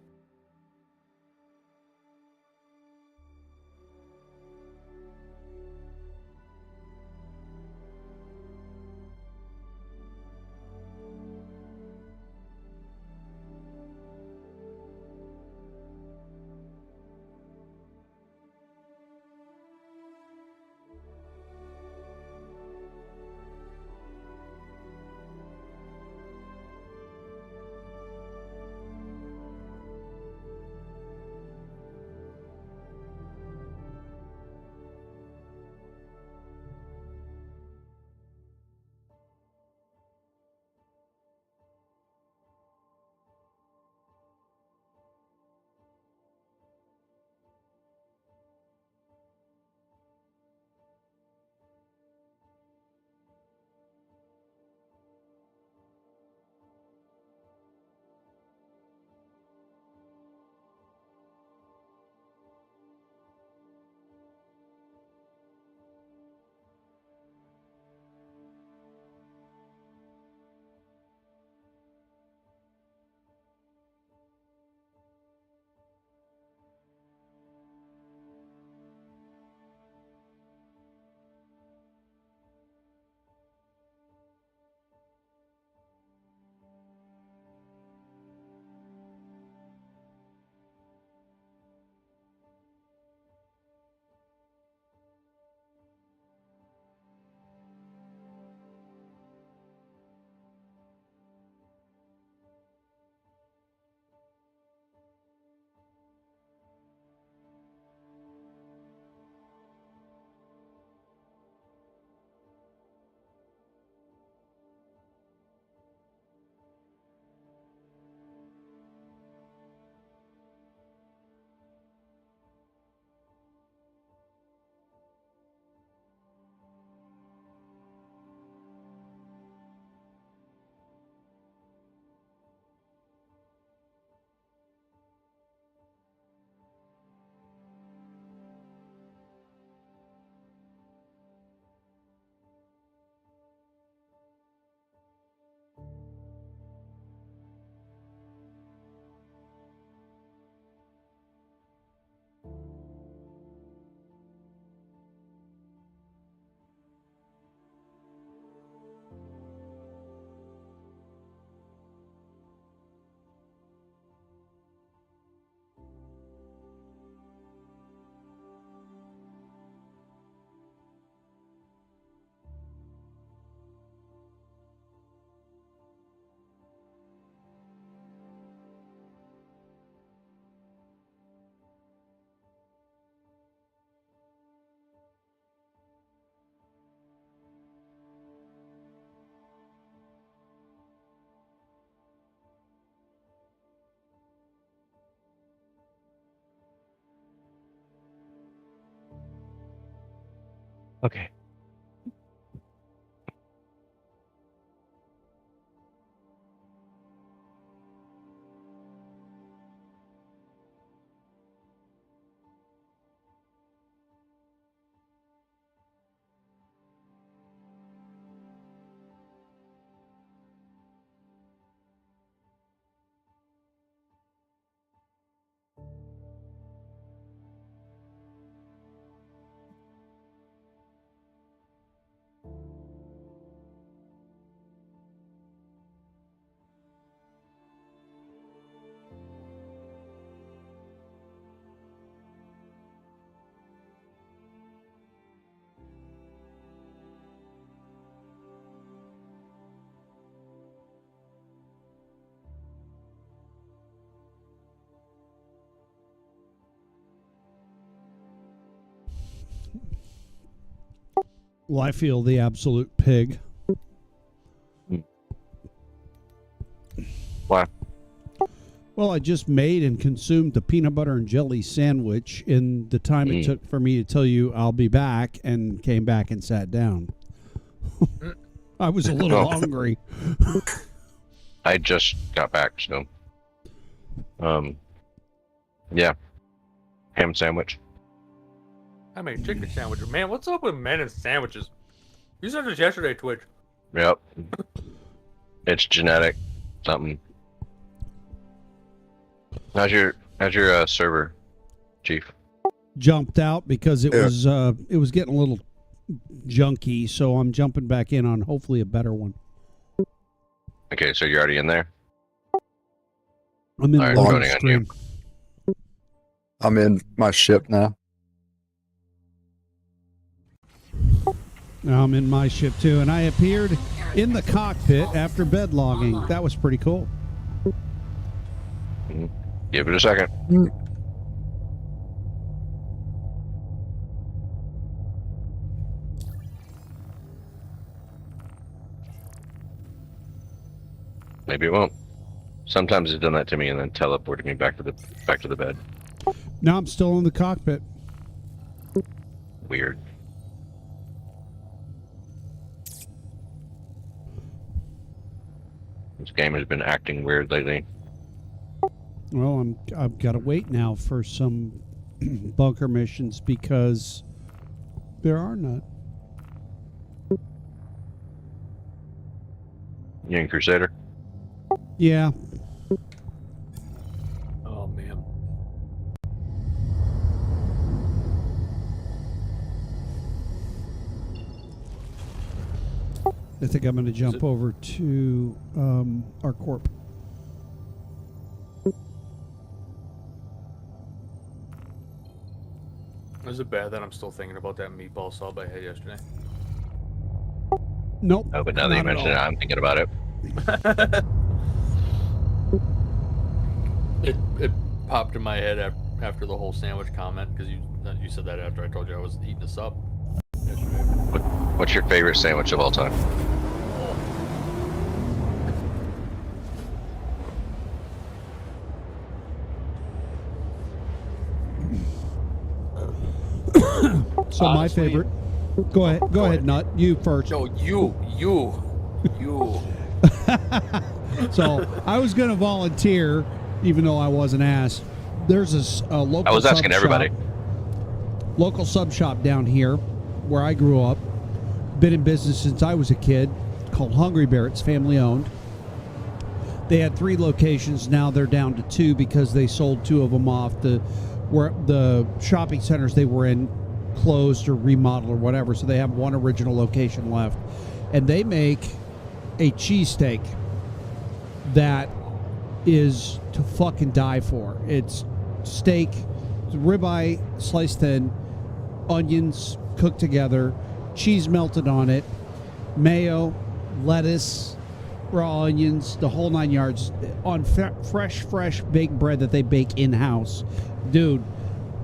Okay. Well, I feel the absolute pig. Why? Well, I just made and consumed the peanut butter and jelly sandwich in the time it took for me to tell you I'll be back, and came back and sat down. I was a little hungry. I just got back, so yeah, ham sandwich. I made chicken sandwiches. Man, what's up with men and sandwiches? You said this yesterday, Twitch. Yep. It's genetic. Something. How's your server, Chief? Jumped out because it Yeah. was getting a little junky, so I'm jumping back in on hopefully a better one. Okay, so you're already in there? I'm in All right, the I'm loading voting on stream. I'm in my ship now. Now I'm in my ship too, and I appeared in the cockpit after bed logging. That was pretty cool. Give it a second. Maybe it won't. Sometimes it's done that to me and then teleported me back to the bed. Now I'm still in the cockpit. Weird. This game has been acting weird lately. Well, I've got to wait now for some bunker missions because there are none. You in Crusader? Yeah. Oh man. I think I'm going to jump over to our corp. Is it bad that I'm still thinking about that meatball sub I had yesterday? Nope. Oh, but now that you not at mention it, all. I'm thinking about it. It popped in my head after the whole sandwich comment because you said that after I told you I was eating a sub yesterday. What's your favorite sandwich of all time? So Honestly, my favorite. Go ahead, Nut. You first. No, you. So I was going to volunteer, even though I wasn't asked. There's a local. I was asking sub everybody. shop, local sub shop down here, where I grew up. Been in business since I was a kid. Called Hungry Bear. It's family owned. They had 3 locations. Now they're down to 2 because they sold 2 of them off. The shopping centers they were in closed or remodeled or whatever. So they have 1 original location left, and they make a cheesesteak that is to fucking die for. It's steak, ribeye sliced thin, onions cooked together, cheese melted on it, mayo, lettuce, raw onions, the whole 9 yards on fresh baked bread that they bake in-house. Dude,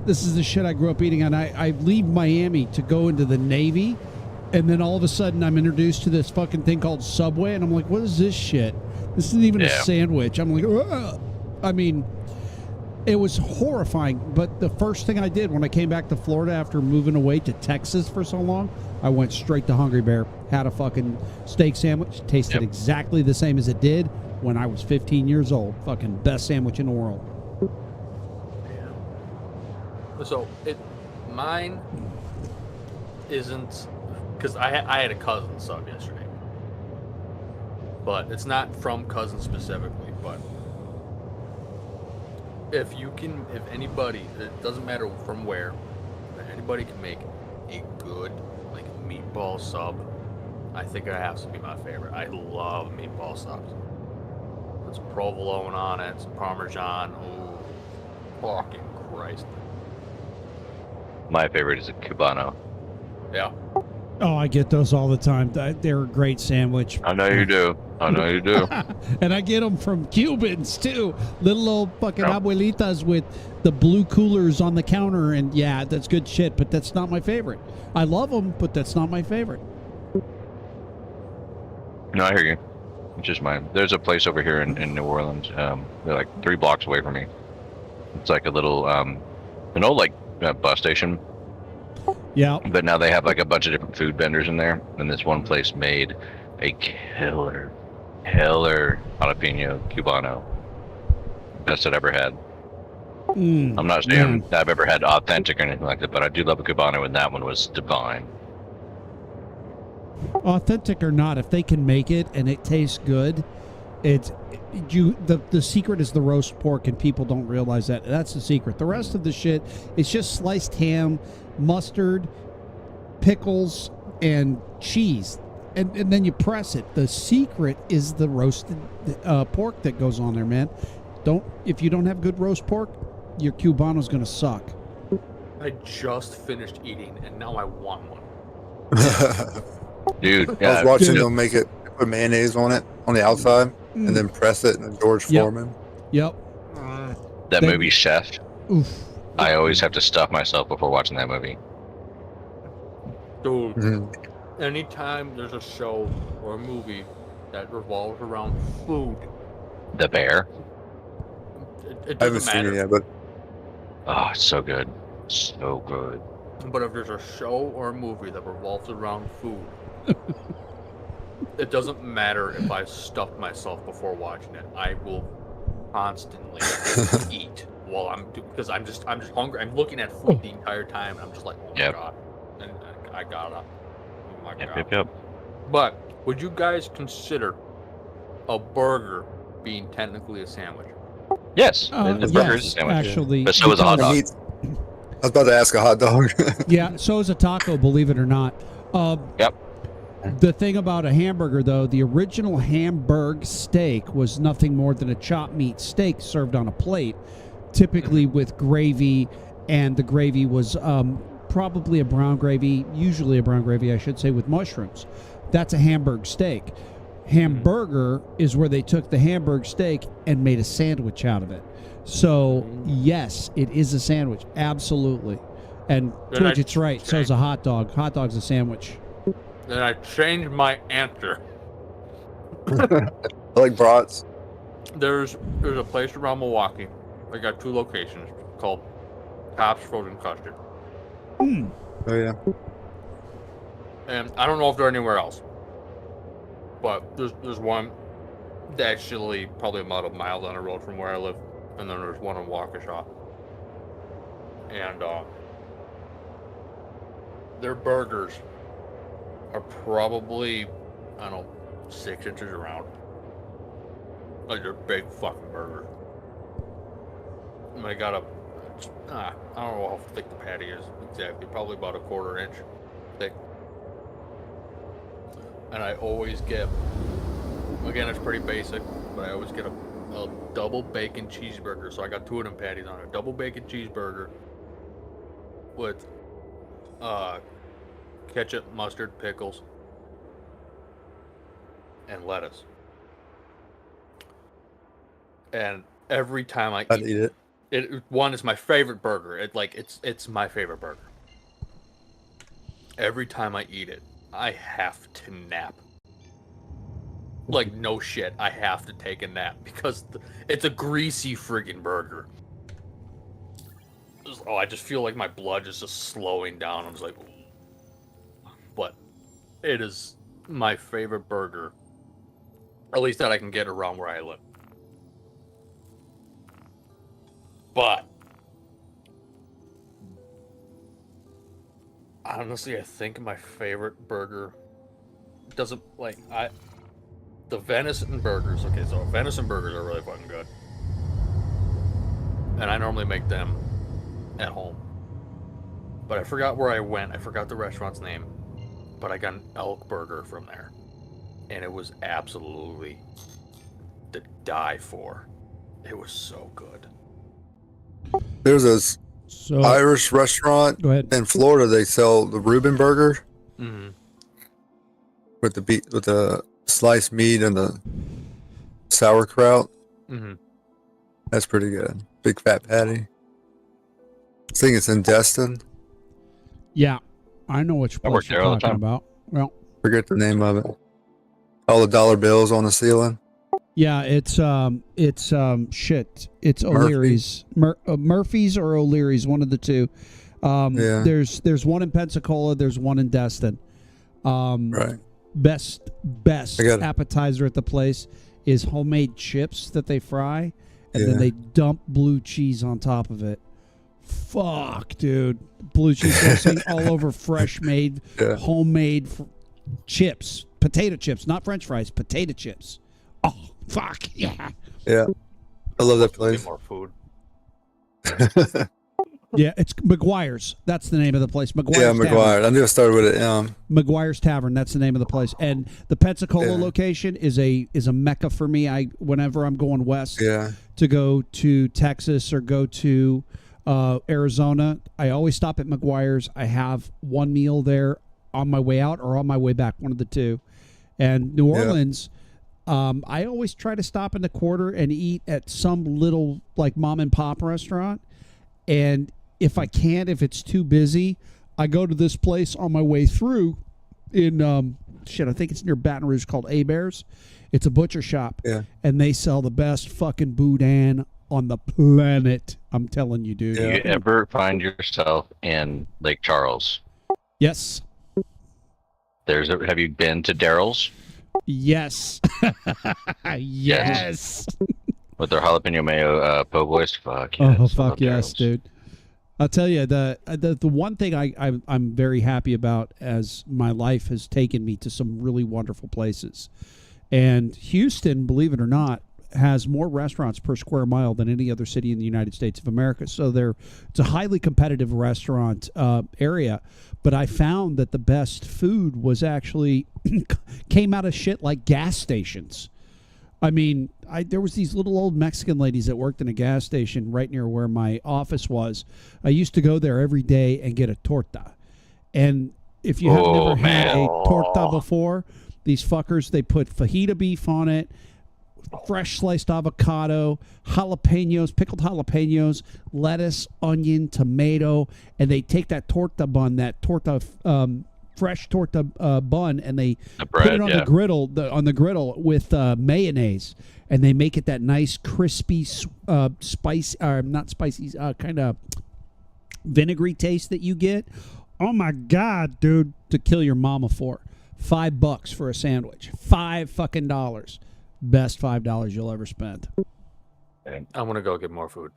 this is the shit I grew up eating, and I leave Miami to go into the Navy, and then all of a sudden I'm introduced to this fucking thing called Subway, and I'm like, what is this shit? This isn't even a sandwich. I'm like, ugh. I mean, it was horrifying, but the first thing I did when I came back to Florida after moving away to Texas for so long, I went straight to Hungry Bear, had a fucking steak sandwich, tasted exactly the same as it did when I was 15 years old. Fucking best sandwich in the world. So mine isn't because I had a cousin sub yesterday, but it's not from cousin specifically. But if anybody, it doesn't matter from where, but anybody can make a good like meatball sub, I think it has to be my favorite. I love meatball subs. Put some provolone on it, some Parmesan. Oh, fucking Christ. My favorite is a Cubano. Yeah. Oh, I get those all the time. They're a great sandwich. I know you do. I know you do. And I get them from Cubans, too. Little old fucking Yep. abuelitas with the blue coolers on the counter. And, yeah, that's good shit, but that's not my favorite. I love them, but that's not my favorite. No, I hear you. It's just mine. There's a place over here in New Orleans. They're like 3 blocks away from me. It's like a little, an old, like, bus station. Yeah. But now they have like a bunch of different food vendors in there, and this one place made a killer jalapeno Cubano. Best I've ever had. I'm not saying I've ever had authentic or anything like that, but I do love a Cubano, and that one was divine. Authentic or not, if they can make it and it tastes good, the secret is the roast pork, and people don't realize that. That's the secret. The rest of the shit is just sliced ham, mustard, pickles, and cheese. And then you press it. The secret is the roasted pork that goes on there, man. If you don't have good roast pork, your Cubano's going to suck. I just finished eating, and now I want one. Dude, I was watching them make it, put mayonnaise on it on the outside, and then press it in the George Foreman. Yep. That movie Chef. Oof. I always have to stuff myself before watching that movie. Dude, anytime there's a show or a movie that revolves around food, The Bear. it I haven't doesn't seen matter. it yet, but Oh, it's so good. So good. But if there's a show or a movie that revolves around food, it doesn't matter if I stuff myself before watching it. I will constantly eat while because I'm just hungry. I'm looking at food the entire time, and I'm just like, oh my god, and I gotta. Oh my god. Yep. But would you guys consider a burger being technically a sandwich? Yes, the burger is a Yes, sandwich. actually. But so is a hot dog. I was about to ask a hot dog. Yeah, so is a taco, believe it or not. Yep. The thing about a hamburger, though, the original Hamburg steak was nothing more than a chopped meat steak served on a plate, typically with gravy, and the gravy was probably a brown gravy, usually a brown gravy, I should say, with mushrooms. That's a Hamburg steak. Hamburger is where they took the Hamburg steak and made a sandwich out of it. So, yes, it is a sandwich. Absolutely. And Twitch, it's right. So is a hot dog. Hot dog's a sandwich. Then I changed my answer. I like brats. There's a place around Milwaukee. I got 2 locations called Tops Frozen Custard. Oh yeah. And I don't know if they're anywhere else. But there's one actually probably about a mile down the road from where I live. And then there's one in Waukesha. And their burgers are probably, I don't know, 6 inches around. Like they're big fucking burgers. And they got I don't know how thick the patty is exactly, probably about a 1/4 inch thick. And I always get, again, it's pretty basic, but I always get a double bacon cheeseburger. So I got 2 of them patties on it. A double bacon cheeseburger with ketchup, mustard, pickles, and lettuce. And every time I'd eat it. One is my favorite burger. It's my favorite burger. Every time I eat it, I have to nap. Like, no shit, I have to take a nap because it's a greasy friggin' burger. Oh, I just feel like my blood is just slowing down. I'm just like, but it is my favorite burger, at least that I can get around where I live. But honestly, I think my favorite burger doesn't the venison burgers. Okay, so venison burgers are really fucking good, and I normally make them at home. But I forgot where I went. I forgot the restaurant's name, but I got an elk burger from there, and it was absolutely to die for. It was so good. There's this Irish restaurant Go ahead. in Florida. They sell the Reuben burger with the sliced meat and the sauerkraut. That's pretty good. Big fat patty. I think it's in Destin. Yeah, I know which place you're talking about. Well, forget the name of it. All the dollar bills on the ceiling. Yeah, it's shit. It's O'Leary's, Murphy's or O'Leary's, one of the two. Yeah. There's one in Pensacola. There's one in Destin. Right. Best appetizer at the place is homemade chips that they fry, and then they dump blue cheese on top of it. Fuck, dude, blue cheese dressing all over fresh made, homemade. chips, potato chips, not French fries, potato chips. Oh, fuck, yeah. Yeah. I love that Get place. more food. Yeah, it's McGuire's. That's the name of the place. McGuire's Yeah, Tavern. McGuire. I knew I started with it. McGuire's Tavern. That's the name of the place. And the Pensacola location is a mecca for me. Whenever I'm going west to go to Texas or go to Arizona, I always stop at McGuire's. I have one meal there on my way out or on my way back, one of the two. And New Orleans, I always try to stop in the quarter and eat at some little like mom and pop restaurant. And if I can't, if it's too busy, I go to this place on my way through in, I think it's near Baton Rouge, called A-Bears. It's a butcher shop. Yeah. And they sell the best fucking boudin on the planet. I'm telling you, dude. Do you ever find yourself in Lake Charles? Yes. Have you been to Daryl's? Yes. Yes. With their jalapeno mayo po' boys? Fuck yes. Oh, fuck yes, dude. I'll tell you, the one thing I'm very happy about as my life has taken me to some really wonderful places. And Houston, believe it or not, has more restaurants per square mile than any other city in the United States of America. So it's a highly competitive restaurant area. But I found that the best food was actually came out of shit like gas stations. I mean, there was these little old Mexican ladies that worked in a gas station right near where my office was. I used to go there every day and get a torta. And if you have never had a torta before, these fuckers, they put fajita beef on it, fresh sliced avocado, jalapenos, pickled jalapenos, lettuce, onion, tomato, and they take that torta bun, fresh torta bun, and they put it on the griddle with mayonnaise, and they make it that nice crispy spice, not spicy, kind of vinegary taste that you get. Oh my god, dude, to kill your mama for. $5 for a sandwich. $5 fucking dollars. Best $5 you'll ever spend. I'm gonna go get more food.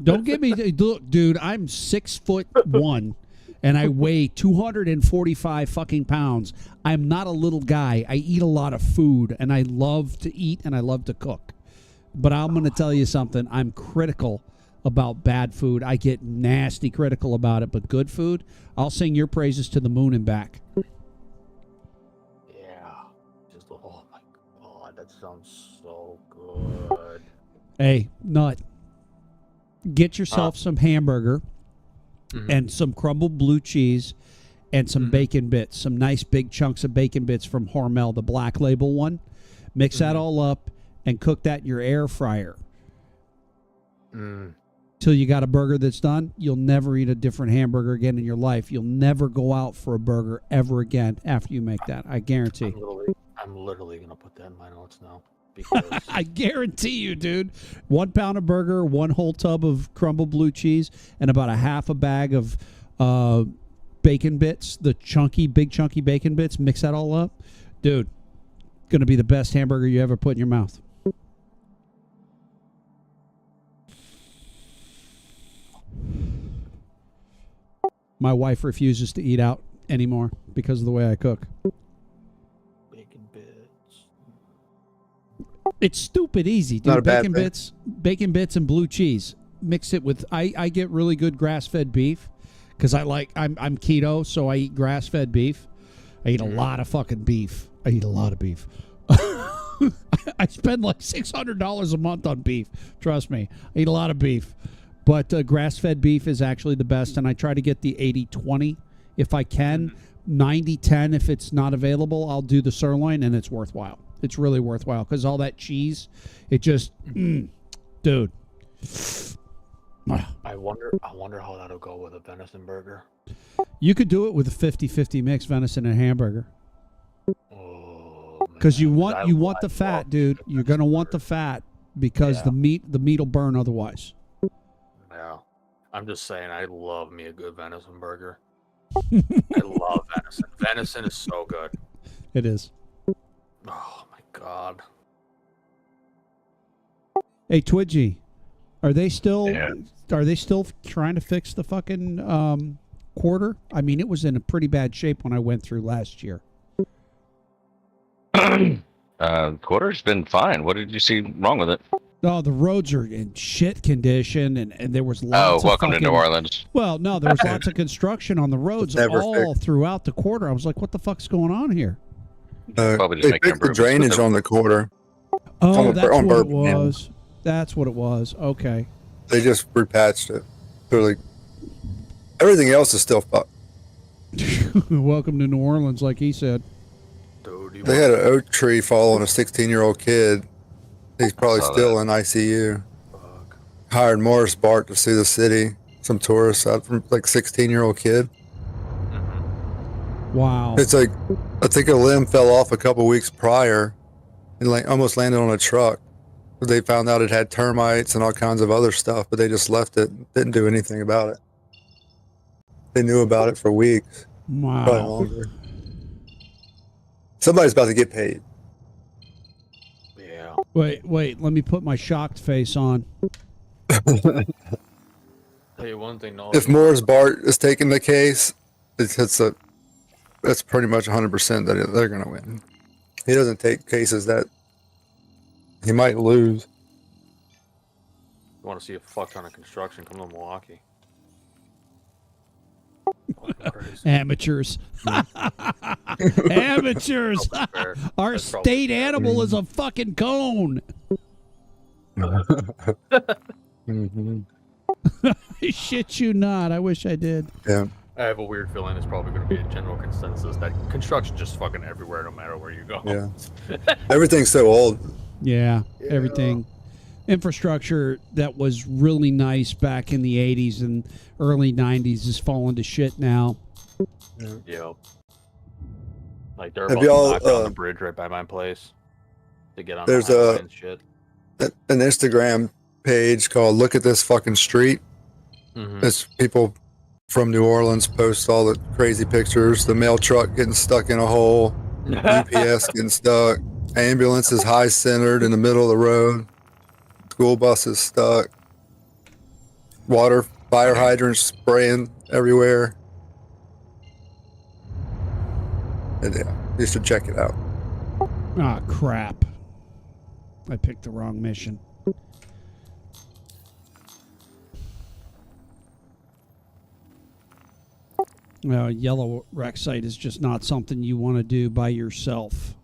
Don't get me. Look, dude, I'm 6'1", and I weigh 245 fucking pounds. I'm not a little guy. I eat a lot of food, and I love to eat and I love to cook. But I'm going to tell you something. I'm critical about bad food. I get nasty critical about it. But good food, I'll sing your praises to the moon and back. Oh my god, that sounds so good. Hey, nut. Get yourself some hamburger and some crumbled blue cheese and some bacon bits, some nice big chunks of bacon bits from Hormel, the black label one. Mix that all up and cook that in your air fryer. Till you got a burger that's done. You'll never eat a different hamburger again in your life. You'll never go out for a burger ever again after you make that. I guarantee. I'm literally going to put that in my notes now. Because I guarantee you, dude. 1 pound of burger, 1 whole tub of crumbled blue cheese, and about a half a bag of bacon bits, the big chunky bacon bits. Mix that all up. Dude, going to be the best hamburger you ever put in your mouth. My wife refuses to eat out anymore because of the way I cook. bacon bits. It's stupid easy, dude. Not a bad thing. Bacon bits and blue cheese. Mix it with I get really good grass-fed beef because I'm keto, so I eat grass-fed beef. I eat a lot of fucking beef. I eat a lot of beef. I spend like $600 a month on beef. Trust me. I eat a lot of beef. But grass-fed beef is actually the best, and I try to get the 80-20 if I can. 90-10 if it's not available. I'll do the sirloin, and it's worthwhile. It's really worthwhile because all that cheese, it just, dude. I wonder how that'll go with a venison burger. You could do it with a 50-50 mix venison and hamburger. Oh, Because you want the fat, dude. You're gonna want the fat because the meat will burn otherwise. Yeah, I'm just saying. I love me a good venison burger. I love venison. Venison is so good. It is. Oh my god. Hey, Twidgy, are they still trying to fix the fucking quarter? I mean, it was in a pretty bad shape when I went through last year. Quarter's been fine. What did you see wrong with it? No, the roads are in shit condition, and there was lots of welcome to New Orleans. Well, no, there was lots of construction on the roads all throughout the quarter. I was like, what the fuck's going on here? Probably just they fixed the drainage on the quarter. Oh, that's what it was. That's what it was. Okay. They just repatched it. So like everything else is still fucked. Welcome to New Orleans, like he said. They had an oak tree fall on a 16-year-old kid. He's probably still in ICU. Fuck. Hired Morris Bart to see the city. Some tourists out from like 16-year-old kid. Wow. It's like, I think a limb fell off a couple weeks prior and like almost landed on a truck. They found out it had termites and all kinds of other stuff, but they just left it. Didn't do anything about it. They knew about it for weeks. Wow. Probably longer. Somebody's about to get paid. Yeah. Wait. Let me put my shocked face on. Tell you one thing, no. If Morris Bart is taking the case, that's pretty much 100% that they're going to win. He doesn't take cases that he might lose. You want to see a fuck ton of construction? Come to Milwaukee. Amateurs. Amateurs. Our That's state animal is a fucking cone. Mm-hmm. I shit you not. I wish I did. Yeah. I have a weird feeling it's probably going to be a general consensus that construction just fucking everywhere, no matter where you go. Yeah. Everything's so old. Yeah, everything. Infrastructure that was really nice back in the 80s and early 90s is falling to shit now. Yep. Like they're Have about to y'all, knock down the bridge right by my place to get on there's the highway and shit. an Instagram page called Look at This Fucking Street. Mm-hmm. It's people from New Orleans post all the crazy pictures. The mail truck getting stuck in a hole. UPS getting stuck. Ambulances high centered in the middle of the road. School buses stuck. Fire hydrants spraying everywhere. And yeah, you should check it out. Ah, crap. I picked the wrong mission. Yellow wreck site is just not something you want to do by yourself.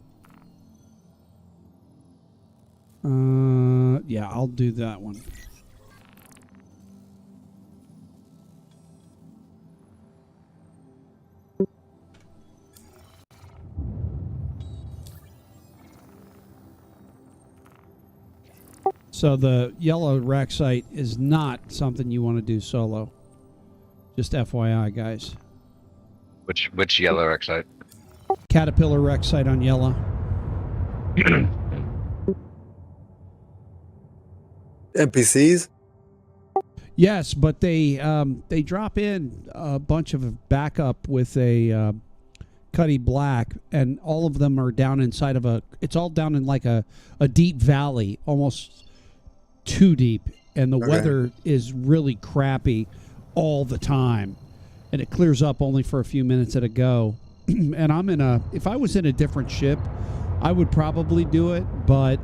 Yeah, I'll do that one. So the yellow wreck site is not something you want to do solo. Just FYI, guys. Which yellow wreck site? Caterpillar wreck site on yellow. NPCs? Yes, but they drop in a bunch of backup with a Cuddy Black, and all of them are down inside of it's all down in like a deep valley, almost too deep, and the weather is really crappy all the time, and it clears up only for a few minutes at a go. And if I was in a different ship, I would probably do it, but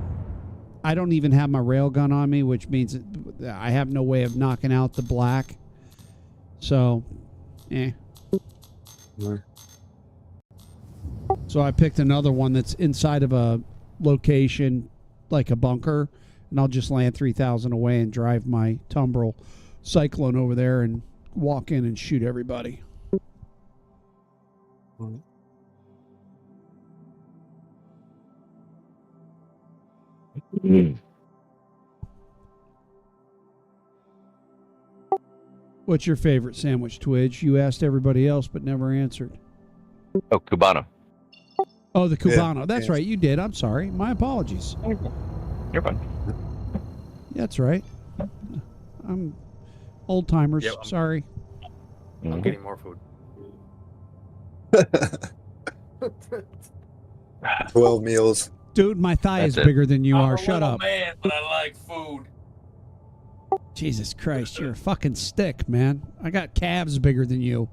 I don't even have my railgun on me, which means I have no way of knocking out the black. So, So I picked another one that's inside of a location like a bunker, and I'll just land 3,000 away and drive my Tumbrel Cyclone over there and walk in and shoot everybody. What's your favorite sandwich, Twidge? You asked everybody else but never answered. Oh, Cubano. Oh, the Cubano. Yeah, That's right. You did. I'm sorry. My apologies. You're fine. That's right. I'm old timers. Yep, Sorry. I'm getting more food. 12 meals. Dude, my thigh That's is it. bigger than you I'm are. a Shut little up. man, but I like food. Jesus Christ, you're a fucking stick, man. I got calves bigger than you.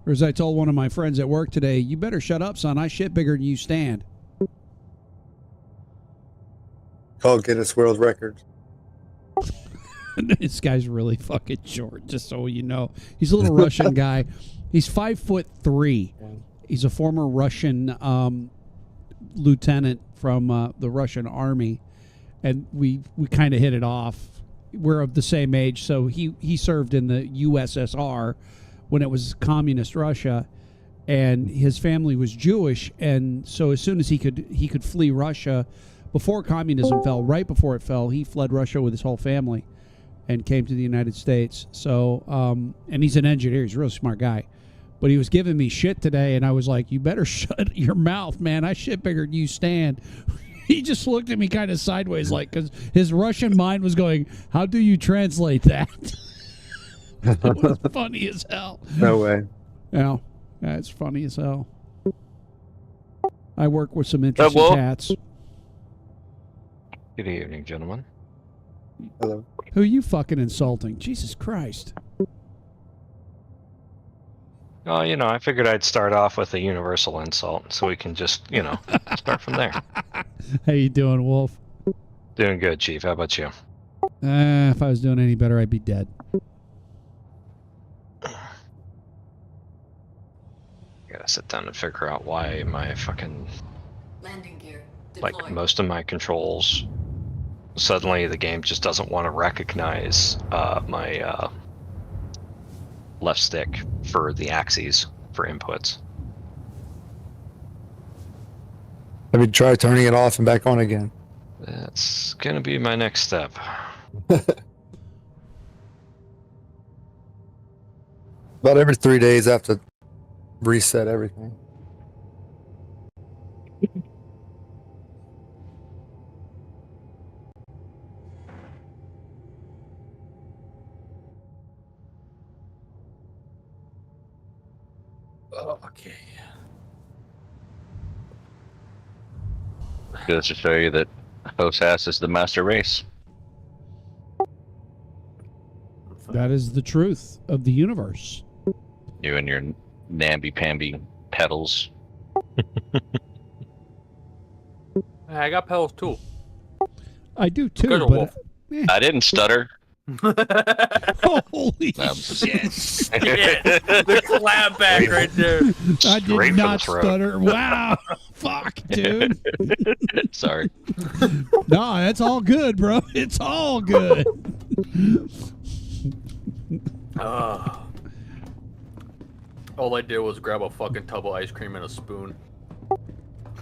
Or as I told one of my friends at work today, you better shut up, son. I shit bigger than you stand. Called Guinness World Records. This guy's really fucking short, just so you know. He's a little Russian guy. He's 5'3". He's a former Russian lieutenant from the Russian army, and we kind of hit it off. We're of the same age, so he served in the USSR when it was communist Russia, and his family was Jewish, and so as soon as he could flee Russia before communism fell, right before it fell, he fled Russia with his whole family and came to the United States. So and he's an engineer. He's a really smart guy. But he was giving me shit today, and I was like, you better shut your mouth, man. I shit bigger than you stand. He just looked at me kind of sideways, like, because his Russian mind was going, how do you translate that? It was funny as hell. No way. Yeah, it's funny as hell. I work with some interesting cats. Good evening, gentlemen. Hello. Who are you fucking insulting? Jesus Christ. Oh, I figured I'd start off with a universal insult so we can just, start from there. How you doing, Wolf? Doing good, Chief. How about you? If I was doing any better, I'd be dead. Gotta sit down and figure out why my fucking, Landing gear deployed. like, most of my controls, suddenly the game just doesn't want to recognize my left stick for the axes for inputs. Have you tried turning it off and back on again? That's gonna be my next step. About every 3 days, I have to reset everything. Okay. Goes to show you that Hosas is the master race. That is the truth of the universe. You and your namby-pamby pedals. Hey, I got pedals too. I do too, Good, but Wolf. I didn't stutter. Holy Um, shit! The clap back right there. I Straight did for not the throat. stutter. Wow, fuck, dude. Sorry. No, that's all good, bro. It's all good. All I did was grab a fucking tub of ice cream and a spoon.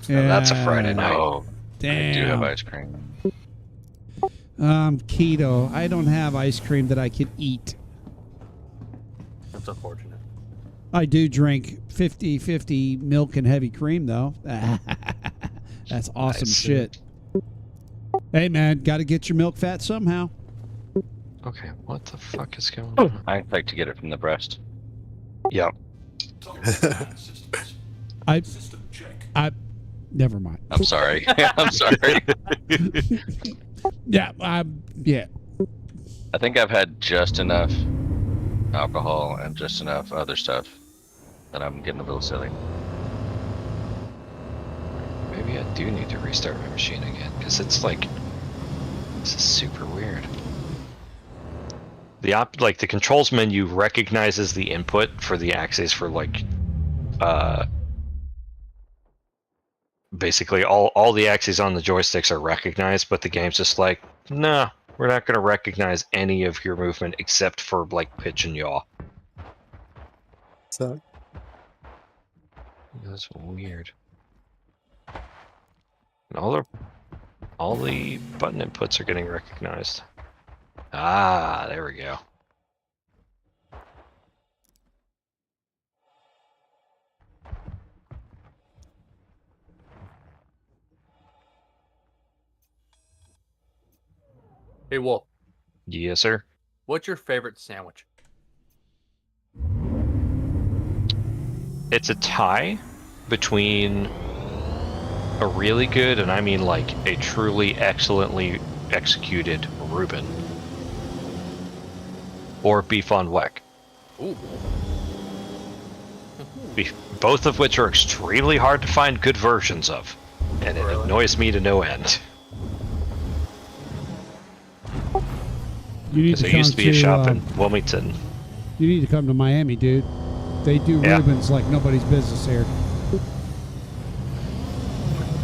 Yeah, That's a Friday night. Oh, I do have Damn. ice cream. Keto. I don't have ice cream that I can eat. That's unfortunate. I do drink 50-50 milk and heavy cream, though. That's awesome Nice. shit. Hey, man, got to get your milk fat somehow. Okay, what the fuck is going on? I like to get it from the breast. Yep. Never mind. I'm sorry. I'm sorry. Yeah, yeah. I think I've had just enough alcohol and just enough other stuff that I'm getting a little silly. Maybe I do need to restart my machine again, because it's like, this is super weird. The the controls menu recognizes the input for the axes for like, basically all the axes on the joysticks are recognized, but the game's just like, nah, we're not going to recognize any of your movement except for like pitch and yaw. So That's weird. And all the button inputs are getting recognized. Ah, there we go. Hey, Wolf, Yes, sir. what's your favorite sandwich? It's a tie between a really good, and I mean like a truly excellently executed Reuben, or beef on weck. Ooh. Both of which are extremely hard to find good versions of, and it annoys me to no end. You need Because there used to be a shop in Wilmington. You need to come to Miami, dude. They do Rubens like nobody's business here.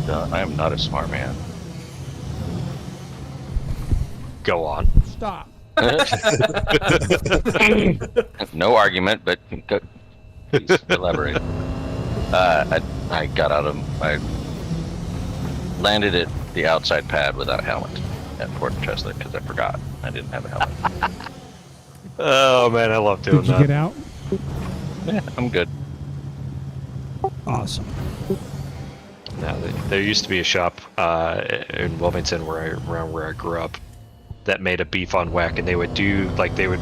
I am not a smart man. Go on. Stop. No argument, but please elaborate. I got out of. I landed at the outside pad without a helmet at Port Chester because I forgot I didn't have a helmet. Oh man, I love doing Did you that. get out? Yeah, I'm good. Awesome. Now, there used to be a shop in Wilmington around where I grew up that made a beef on whack, and they would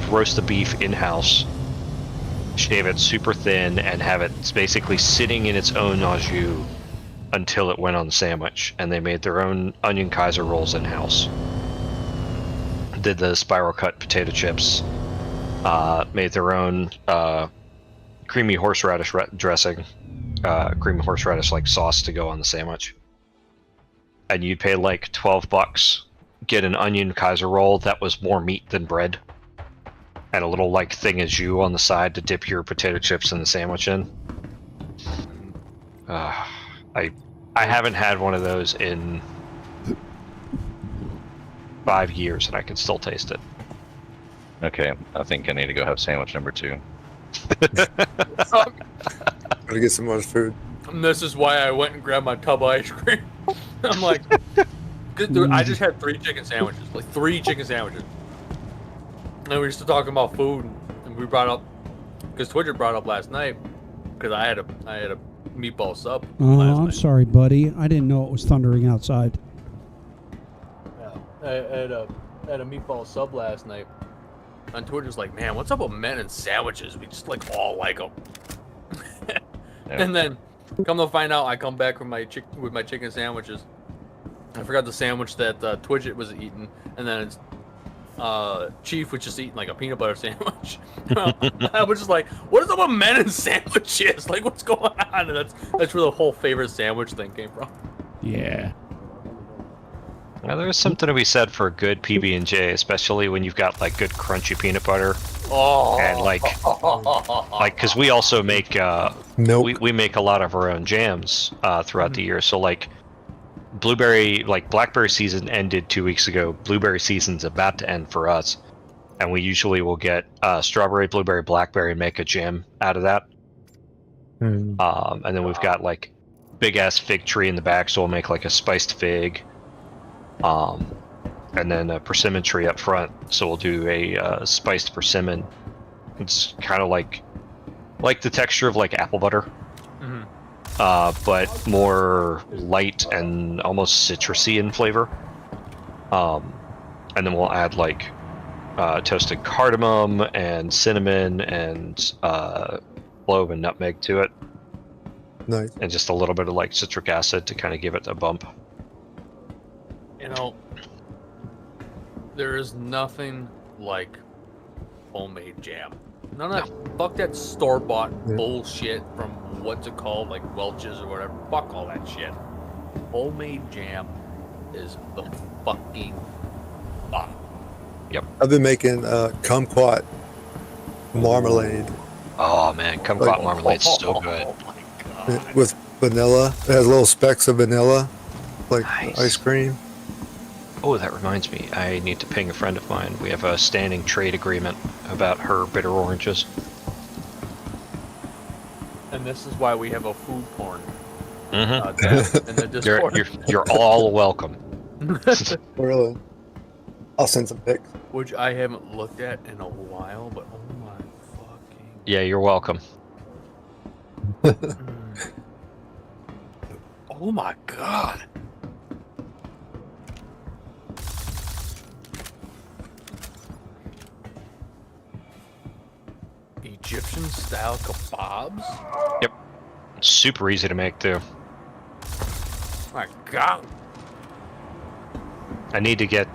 roast the beef in-house, shave it super thin, and have it basically sitting in its own au jus until it went on the sandwich. And they made their own onion Kaiser rolls in-house. Did the spiral cut potato chips. Made their own creamy horseradish dressing. Creamy horseradish like sauce to go on the sandwich. And you'd pay like $12, get an onion Kaiser roll that was more meat than bread, and a little like thing of jus on the side to dip your potato chips in the sandwich in. I haven't had one of those in 5 years, and I can still taste it. Okay, I think I need to go have sandwich number 2. Gotta get some more food. And this is why I went and grabbed my tub of ice cream. I'm like, dude, I just had 3 chicken sandwiches, like 3 chicken sandwiches. And we were just talking about food, and we brought up, because Twitcher brought up last night, because I had a meatball sub. Oh, last I'm night. sorry, buddy. I didn't know it was thundering outside. Yeah, I had a meatball sub last night. And Twitter's like, man, what's up with men and sandwiches? We just like all like them. And then, come to find out, I come back with my chicken sandwiches. I forgot the sandwich that Twidget was eating, and then Chief was just eating like a peanut butter sandwich. I was just like, what is up with men and sandwiches? Like, what's going on? And that's where the whole favorite sandwich thing came from. Yeah. Now, there's something to be said for a good PB&J, especially when you've got like good crunchy peanut butter. Oh. And like because we also make we make a lot of our own jams throughout the year. So like blackberry season ended 2 weeks ago. Blueberry season's about to end for us, and we usually will get strawberry, blueberry, blackberry, and make a jam out of that. And then we've got like big ass fig tree in the back, so we'll make like a spiced fig. And then a persimmon tree up front, so we'll do a spiced persimmon. It's kind of like the texture of like apple butter, but more light and almost citrusy in flavor. And then we'll add like toasted cardamom and cinnamon and clove and nutmeg to it. Nice. And just a little bit of like citric acid to kind of give it a bump. You know, there is nothing like homemade jam. None of that, fuck that store-bought bullshit from what's it called, like Welch's or whatever. Fuck all that shit. Homemade jam is the fucking bomb. Yep. I've been making kumquat marmalade. Oh man, kumquat marmalade's so good. With vanilla. It has little specks of vanilla, like Nice. ice cream. Oh, that reminds me. I need to ping a friend of mine. We have a standing trade agreement about her bitter oranges. And this is why we have a food porn Mm-hmm. tab in the Discord. You're all welcome. Really? I'll send some pics. Which I haven't looked at in a while, but oh my fucking... Yeah, you're welcome. Oh my god. Egyptian style kebabs? Yep. Super easy to make too. My god. I need to get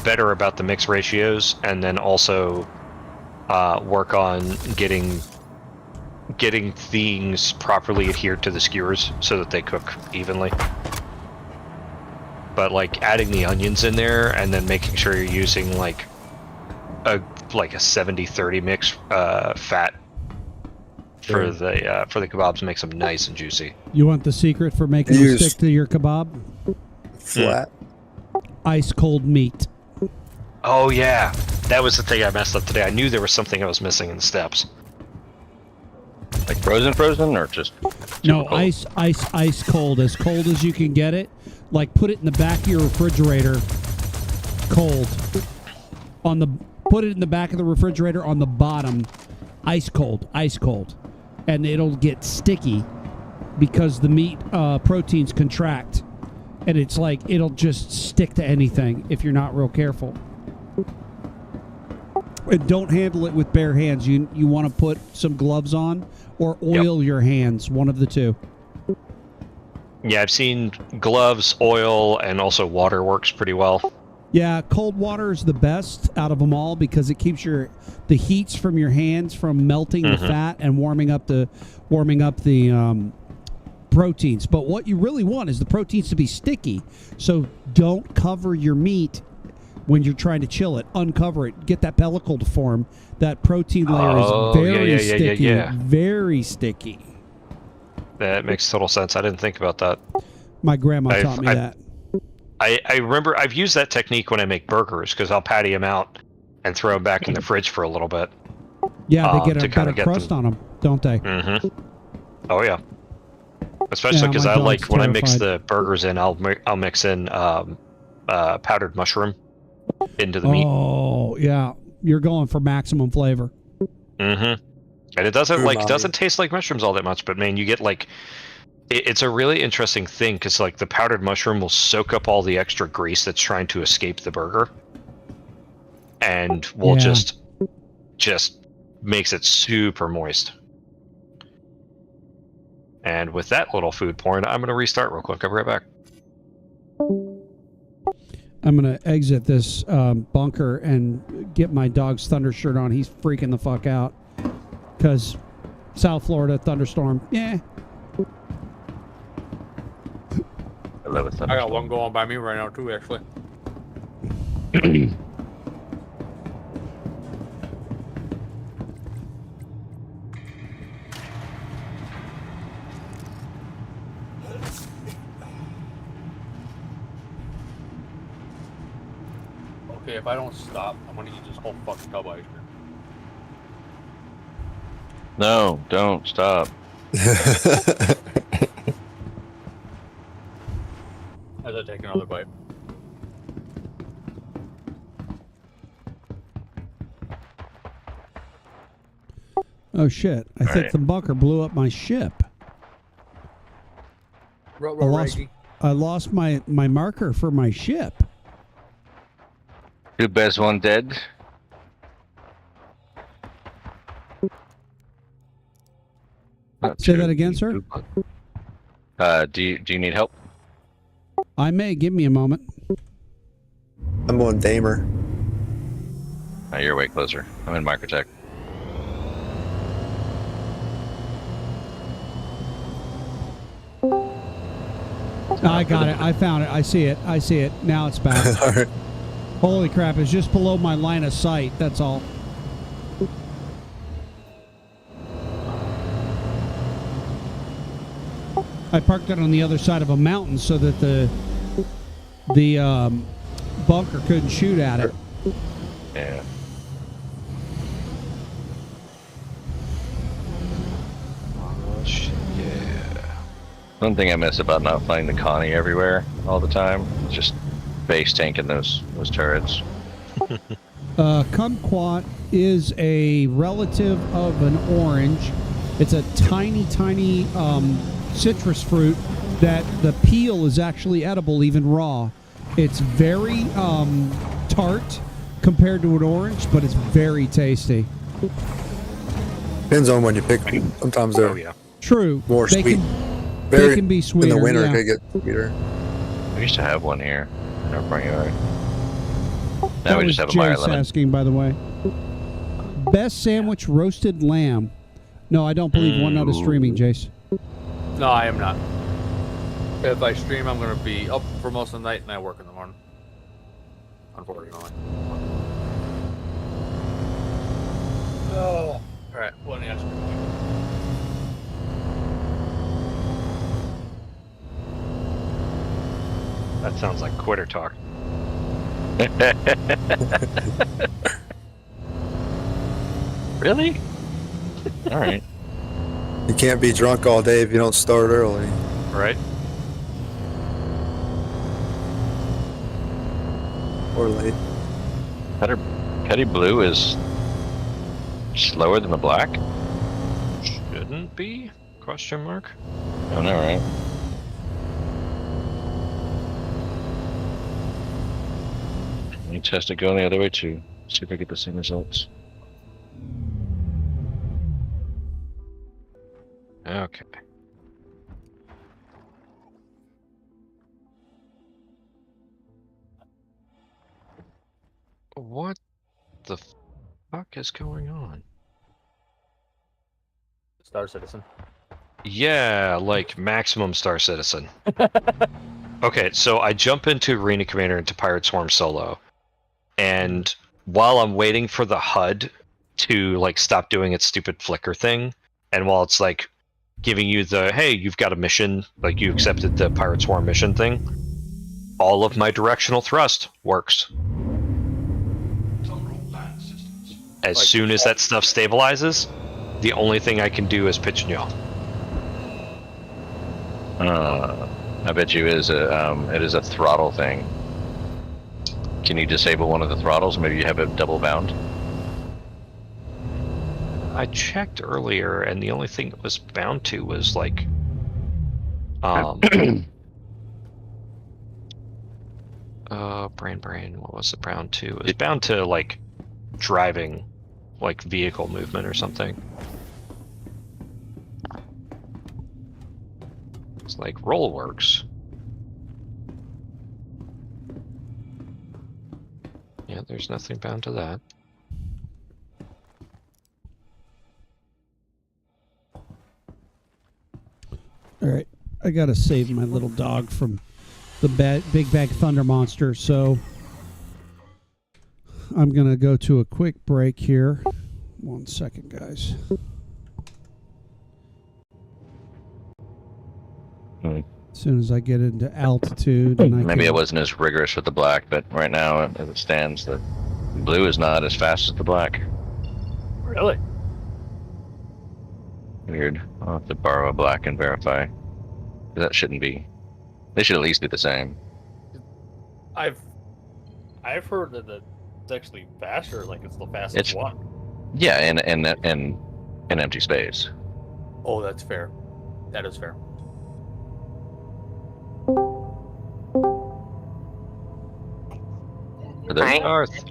better about the mix ratios, and then also work on getting getting things properly adhered to the skewers so that they cook evenly. But like adding the onions in there and then making sure you're using like a 70-30 mix fat for the kebabs makes them nice and juicy. You want the secret for making them stick to your kebab? Flat. Ice cold meat. Oh yeah, that was the thing I messed up today. I knew there was something I was missing in the steps. Like frozen, or just No, cold? ice cold as you can get it. Like put it in the back of your refrigerator, cold. Put it in the back of the refrigerator on the bottom, ice cold, and it'll get sticky because the meat proteins contract, and it's like it'll just stick to anything if you're not real careful. And don't handle it with bare hands. You want to put some gloves on or oil your hands, one of the two. Yeah, I've seen gloves, oil, and also water works pretty well. Yeah, cold water is the best out of them all because it keeps the heats from your hands from melting the fat and warming up the proteins. But what you really want is the proteins to be sticky. So don't cover your meat when you're trying to chill it. Uncover it. Get that pellicle to form. That protein layer is very sticky. Very sticky. That makes total sense. I didn't think about that. My grandma taught me that. I remember I've used that technique when I make burgers because I'll patty them out and throw them back in the fridge for a little bit. Yeah, they get a better crust on them, don't they? Mm-hmm. Oh yeah. Especially because I like when I mix the burgers in, I'll mix in powdered mushroom into the meat. Oh yeah, you're going for maximum flavor. Mm-hmm. And it doesn't taste like mushrooms all that much, but man, you get like. It's a really interesting thing because like the powdered mushroom will soak up all the extra grease that's trying to escape the burger, and will just makes it super moist. And with that little food porn, I'm going to restart real quick. I'll be right back. I'm going to exit this bunker and get my dog's thunder shirt on. He's freaking the fuck out because South Florida thunderstorm. Yeah. I love it. I got one going by me right now too, actually. Okay, if I don't stop, I'm gonna eat this whole fucking tub of ice cream. No, don't stop. As I take another bite. Oh shit! I think the bunker blew up my ship. I lost my marker for my ship. Two bears, one dead. Say that again, sir. Do you need help? I may. Give me a moment. I'm on Damer. Oh, you're way closer. I'm in Microtech. I got it. I found it. I see it. Now it's back. All right. Holy crap, it's just below my line of sight. That's all. I parked it on the other side of a mountain so that the bunker couldn't shoot at it. Yeah. One thing I miss about not flying the Connie everywhere all the time is just base tanking those turrets. Kumquat is a relative of an orange. It's a tiny citrus fruit that the peel is actually edible even raw. It's very tart compared to an orange, but it's very tasty. Depends on when you pick them. Sometimes they're True. more sweet. They can be sweeter. In the winter, yeah. they get sweeter. I used to have one here in our front yard. Now That we was just have a Meyer Jace lemon. asking, by the way. Best sandwich, roasted lamb. No, I don't believe 1 note is streaming, Jace. No, I am not. If I stream, I'm going to be up for most of the night, and I work in the morning. Unfortunately. Oh. All right. Well, let me ask you. That sounds like quitter talk. Really? All right. You can't be drunk all day if you don't start early. Right? Or late. Petty blue is slower than the black? Shouldn't be? Question mark? I know, right? Let me test it going the other way too. See if I get the same results. Okay. What the fuck is going on? Star Citizen. Yeah, like maximum Star Citizen. Okay, so I jump into Arena Commander into Pirate Swarm solo, and while I'm waiting for the HUD to like stop doing its stupid flicker thing, and while it's like giving you the hey, you've got a mission, like you accepted the Pirate Swarm mission thing, all of my directional thrust works. As soon as that stuff stabilizes, the only thing I can do is pitch and yaw. I bet you it is a throttle thing. Can you disable one of the throttles? Maybe you have it double bound. I checked earlier, and the only thing it was bound to was like, brain. What was it bound to? It was bound to like driving, like vehicle movement or something. It's like roll works. Yeah, there's nothing bound to that. All right, I gotta save my little dog from the big bag thunder monster, so I'm gonna go to a quick break here. 1 second, guys. As soon as I get into altitude, and Maybe I wasn't as rigorous with the black, but right now, as it stands, the blue is not as fast as the black. Really? Weird. I'll have to borrow a black and verify. That shouldn't be. They should at least be the same. I've heard that it's actually faster. Like it's the fastest one. Yeah, in empty space. Oh, that's fair. That is fair.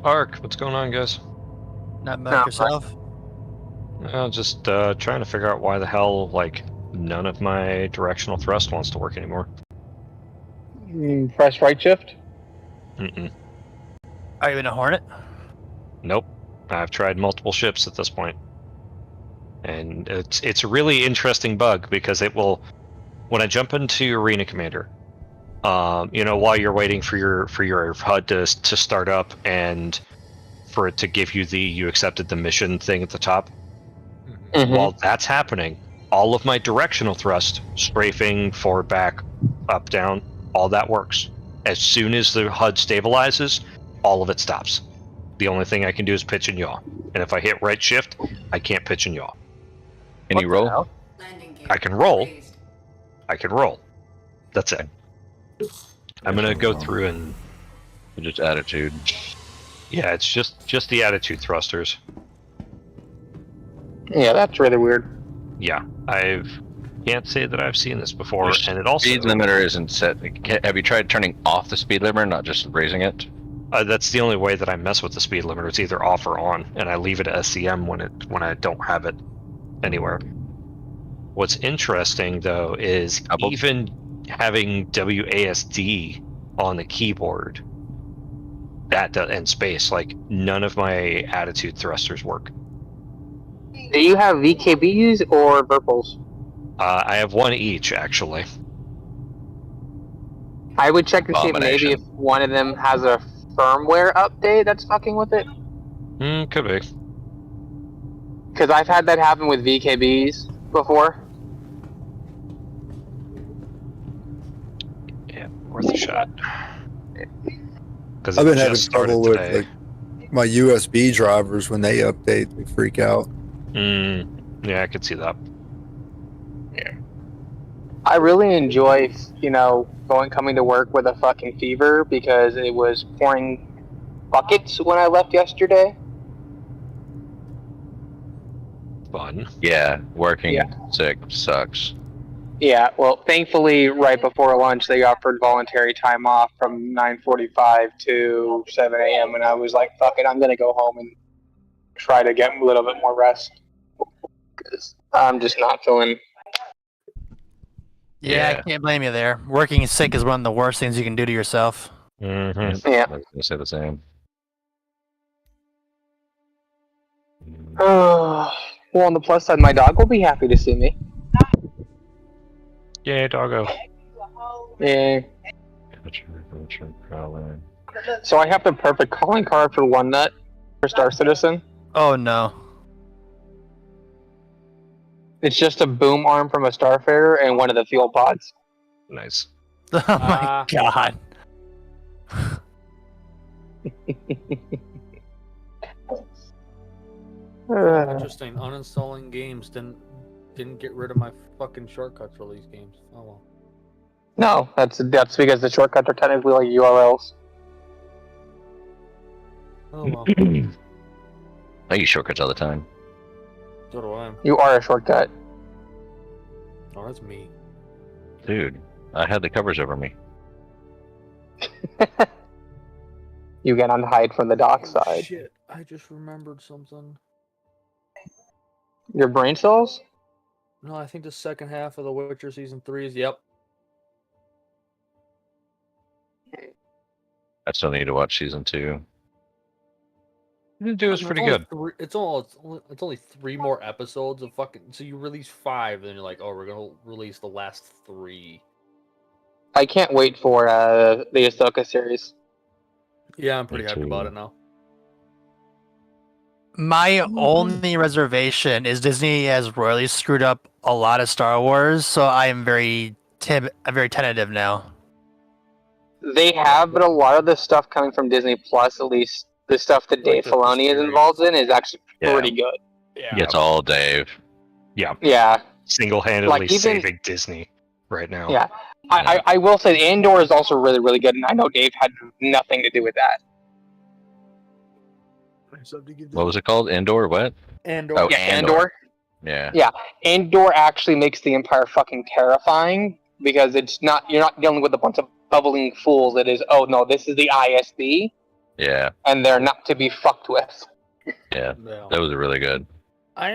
Ark, what's going on, guys? Not much yourself. Just trying to figure out why the hell like none of my directional thrust wants to work anymore. Press right shift. Are you in a Hornet? Nope. I've tried multiple ships at this point, and it's a really interesting bug because it will, when I jump into Arena Commander, while you're waiting for your HUD to start up and for it to give you you accepted the mission thing at the top. Mm-hmm. While that's happening, all of my directional thrust, strafing, forward, back, up, down, all that works. As soon as the HUD stabilizes, all of it stops. The only thing I can do is pitch and yaw. And if I hit right shift, I can't pitch and yaw. Can you roll? I can roll. That's it. I'm gonna go through and just attitude. Yeah, it's just the attitude thrusters. Yeah, that's really weird. Yeah, can't say that I've seen this before, and it also speed limiter isn't set. Have you tried turning off the speed limiter, not just raising it? That's the only way that I mess with the speed limiter. It's either off or on, and I leave it at SCM when I don't have it anywhere. What's interesting though is even having WASD on the keyboard, and space, like none of my attitude thrusters work. Do you have VKBs or Virpals? I have one each, actually. I would check to see if maybe if one of them has a firmware update that's fucking with it. Could be. Because I've had that happen with VKBs before. Yeah, worth a shot. Because I've been having trouble with like my USB drivers when they update, they freak out. Yeah, I could see that. Yeah. I really enjoy, coming to work with a fucking fever because it was pouring buckets when I left yesterday. Fun. Yeah, working sick sucks. Yeah, well, thankfully, right before lunch, they offered voluntary time off from 9:45 to 7 a.m., and I was like, fuck it, I'm going to go home and try to get a little bit more rest. Because I'm just not feeling... Yeah, I can't blame you there. Working sick is one of the worst things you can do to yourself. Mm-hmm. Yeah. I was gonna say the same. Well, on the plus side, my dog will be happy to see me. Yay, doggo. Yeah. So I have the perfect calling card for One Nut for Star Citizen. Oh no. It's just a boom arm from a Starfarer and one of the fuel pods. Nice. Oh my god. Interesting. Uninstalling games didn't get rid of my fucking shortcuts for these games. Oh well. No, that's because the shortcuts are technically like URLs. Oh well. I use shortcuts all the time. So do I. You are a shortcut. Oh, that's me. Dude, I had the covers over me. You get on hide from the dock side. Shit, I just remembered something. Your brain cells? No, I think the second half of The Witcher Season 3 is, yep. I still need to watch Season 2. Season 2 was pretty good. It's only 3 more episodes of fucking... So you release 5, and then you're like, oh, we're gonna release the last 3. I can't wait for the Ahsoka series. Yeah, I'm pretty happy about it now. My only reservation is Disney has royally screwed up a lot of Star Wars, so I am very tentative now. They have, but a lot of the stuff coming from Disney Plus, at least the stuff that Dave Filoni is involved in, is actually pretty good. Yeah, it's all Dave. Yeah. Yeah. Single-handedly Like, even- saving Disney right now. Yeah. I will say Andor is also really, really good, and I know Dave had nothing to do with that. What was it called? Andor? What? Andor. Oh, Yeah, Andor. Yeah. Yeah, Andor actually makes the Empire fucking terrifying because you're not dealing with a bunch of bubbling fools. It is, oh no, this is the ISB, Yeah. and they're not to be fucked with. Yeah. Yeah. That was really good. I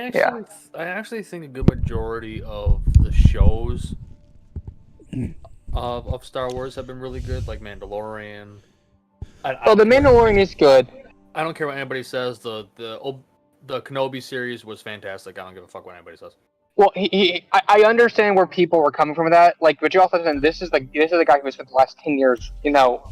actually think a good majority of the shows of Star Wars have been really good, like Mandalorian. Oh, The Mandalorian is good. I don't care what anybody says. The Kenobi series was fantastic. I don't give a fuck what anybody says. Well, I understand where people were coming from with that. Like, but you also said this is the guy who spent the last 10 years,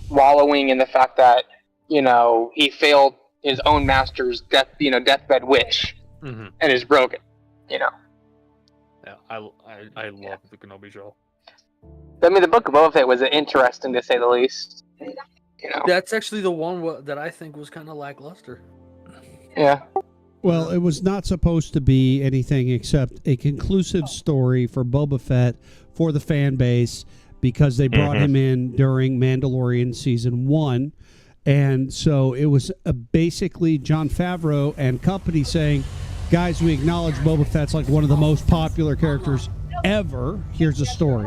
wallowing in the fact that, he failed his own master's deathbed wish, and is broken. Yeah, I love the Kenobi show. I mean, the Book of Boba Fett was interesting to say the least. That's actually the one that I think was kind of lackluster. Yeah. Well, it was not supposed to be anything except a conclusive story for Boba Fett for the fan base because they brought him in during Mandalorian Season 1. And so it was basically Jon Favreau and company saying, guys, we acknowledge Boba Fett's like one of the most popular characters ever. Here's a story.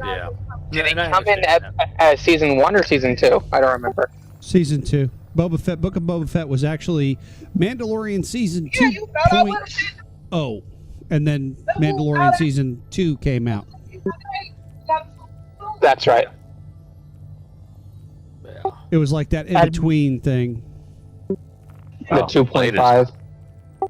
Yeah. Did he come in at Season 1 or Season 2? I don't remember. Season 2. Boba Fett, Book of Boba Fett was actually Mandalorian Season 2.0. And then Mandalorian Season 2 came out. That's right. It was like that in-between thing. The 2.5.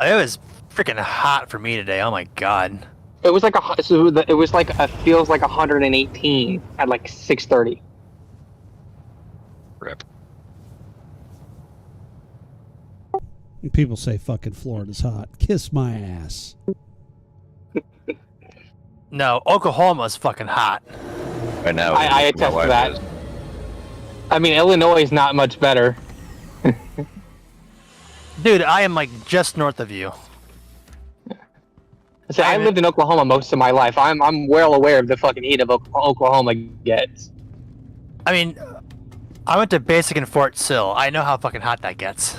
It was freaking hot for me today. Oh my god. It was like feels like 118 at like 6:30. Rip. People say fucking Florida's hot. Kiss my ass. No, Oklahoma's fucking hot. Right now, I my attest to wife that. is. I mean, Illinois is not much better. Dude, I am like just north of you. So I lived in Oklahoma most of my life. I'm well aware of the fucking heat of Oklahoma gets. I mean, I went to basic in Fort Sill. I know how fucking hot that gets.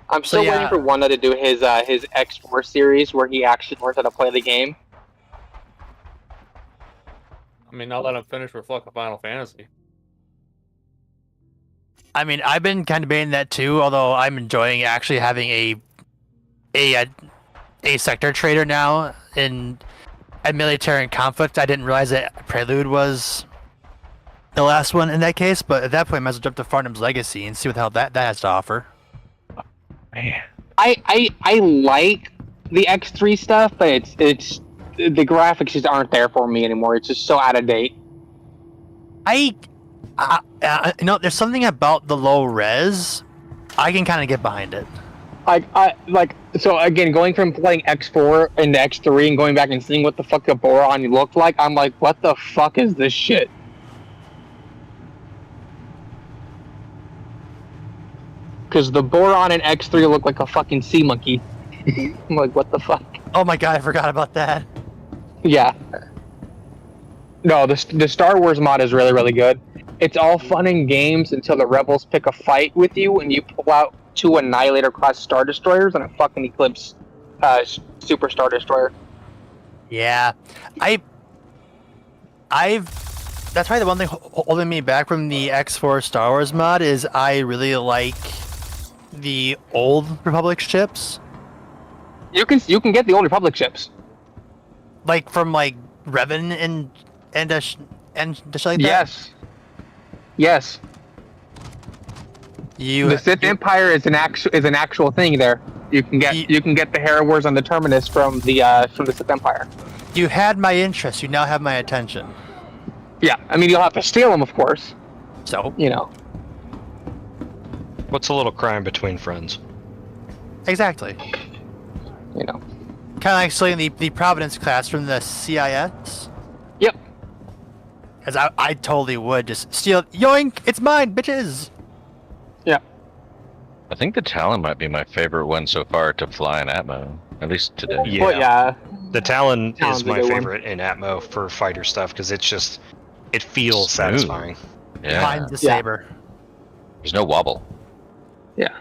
I'm still waiting for Wanda to do his X4 series where he actually learns how to play the game. I mean, I'll let him finish with fucking Final Fantasy. I mean, I've been kind of debating that too, although I'm enjoying actually having a sector trader now in a military conflict. I didn't realize that Prelude was the last one in that case, but at that point I might as well jump to Farnham's Legacy and see what the hell that has to offer. Man. I like the X3 stuff, but it's the graphics just aren't there for me anymore. It's just so out of date. You know, there's something about the low res. I can kind of get behind it. So again, going from playing X4 into X3 and going back and seeing what the fuck the Boron looked like, I'm like, what the fuck is this shit? Because the Boron in X3 looked like a fucking sea monkey. I'm like, what the fuck? Oh my god, I forgot about that. Yeah. No, the Star Wars mod is really, really good. It's all fun and games until the Rebels pick a fight with you and you pull out 2 Annihilator-class Star Destroyers and a fucking Eclipse Super Star Destroyer. Yeah. That's probably the one thing holding me back from the X4 Star Wars mod is I really like the old Republic ships. You can get the old Republic ships. Like from like Revan and shit like that? Yes. Yes. The Sith Empire is an actual thing there. You can get the Harrowers on the Terminus from the Sith Empire. You had my interest. You now have my attention. Yeah, I mean you'll have to steal them, of course. So you know. What's a little crime between friends? Exactly. You know. Kind of like stealing the Providence class from the CIS. Yep. Because I totally would just steal. Yoink! It's mine, bitches. Yeah. I think the Talon might be my favorite one so far to fly in Atmo, at least today. Yeah. Well, yeah. The Talon Talon's is my a good favorite in Atmo for fighter stuff because it feels Smooth. satisfying. Yeah. Mine's the saber. There's no wobble. Yeah.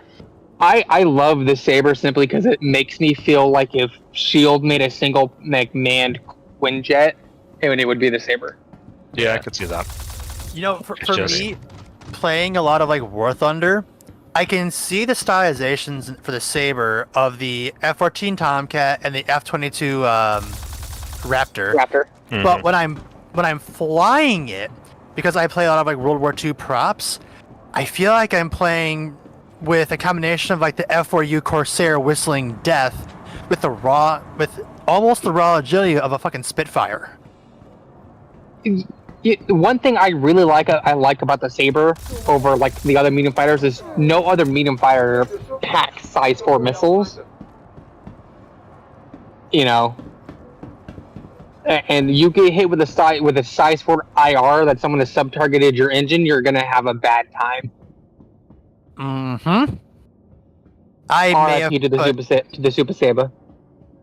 I love the saber simply because it makes me feel like if S.H.I.E.L.D. made a single manned Quinjet, it would be the saber. Yeah, I could see that. You know, for me, playing a lot of like War Thunder, I can see the stylizations for the saber of the F-14 Tomcat and the F-22 Raptor. Mm-hmm. But when I'm flying it, because I play a lot of like World War II props, I feel like I'm playing with a combination of like the F4U Corsair whistling death with almost the raw agility of a fucking Spitfire. One thing I really like about the saber over like the other medium fighters is no other medium fighter packs size 4 missiles. You know, and you get hit with a size 4 IR that someone has sub-targeted your engine, you're gonna have a bad time. Mm-hmm. I may have to the Super Saber.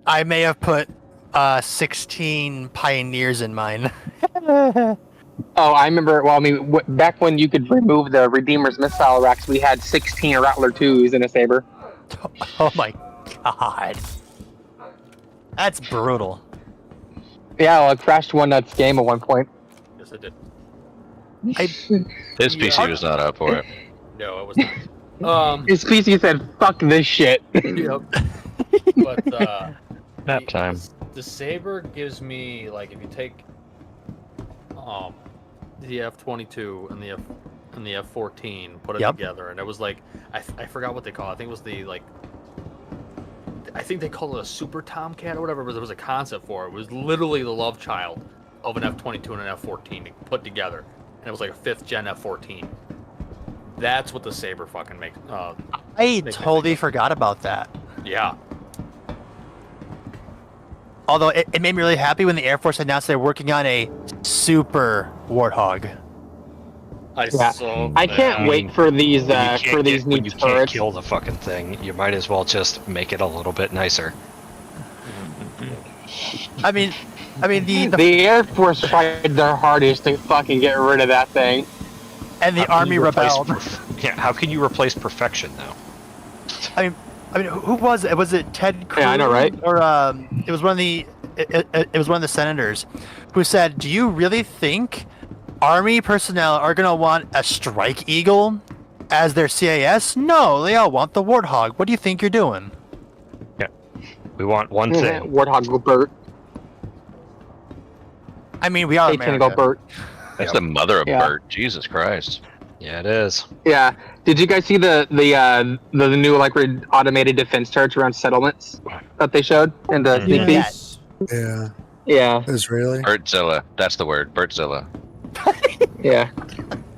I may have put 16 Pioneers in mine. Oh, I remember. Well, I mean, back when you could remove the Redeemer's missile racks, we had 16 Rattler 2s in a Saber. Oh my god, that's brutal. Yeah, well, it crashed One Nut's game at one point. Yes, it did. His PC was not up for it. No, it was not. His PC said, "Fuck this shit." Yep. But Nap time. The saber gives me like if you take the F-22 and the F-14, put it Yep. together, and it was like I forgot what they call it. I think it was I think they called it a Super Tomcat or whatever, but there was a concept for it. It was literally the love child of an F-22 and an F-14 put together, and it was like a 5th gen F-14. That's what the Saber fucking makes. I totally forgot about that. Yeah. Although it made me really happy when the Air Force announced they're working on a Super Warthog. I can't wait for these new You can't turrets. kill the fucking thing. You might as well just make it a little bit nicer. I mean the Air Force tried their hardest to fucking get rid of that thing. and the How can Army you replace rebelled. Yeah, how can you replace perfection though? I mean, who was it? Was it Ted Cruz? Yeah, I know, right? Or it was one of the it was one of the senators who said, "Do you really think Army personnel are gonna want a Strike Eagle as their CAS? No, they all want the Warthog. What do you think you're doing?" Yeah, we want one thing. Warthog go Bert. I mean, we are Hey, Tango America. Bert. That's the mother of Yeah. Bert. Jesus Christ. Yeah, it is. Yeah. Did you guys see the new like automated defense turrets around settlements that they showed in the sneak peek? Yes. Yeah. Yeah. Israeli. Bertzilla. That's the word. Bertzilla. Yeah.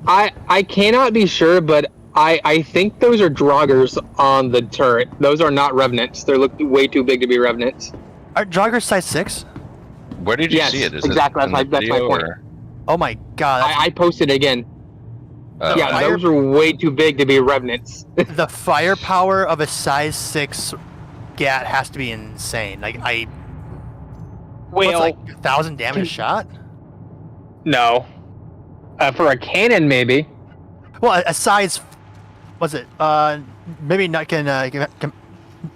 I cannot be sure, but I think those are Draugrs on the turret. Those are not Revenants. They look way too big to be Revenants. Are Draugrs size 6? Where did you Yes, see it? Is exactly. it in the That's my video, point. or- Oh my god. I posted again. Yeah, fire- those are way too big to be Revenants. The firepower of a size 6 GAT has to be insane. Like what's Well, like 1,000 damage a shot? no. For a cannon, maybe. Well, a size, was it? Maybe Nut can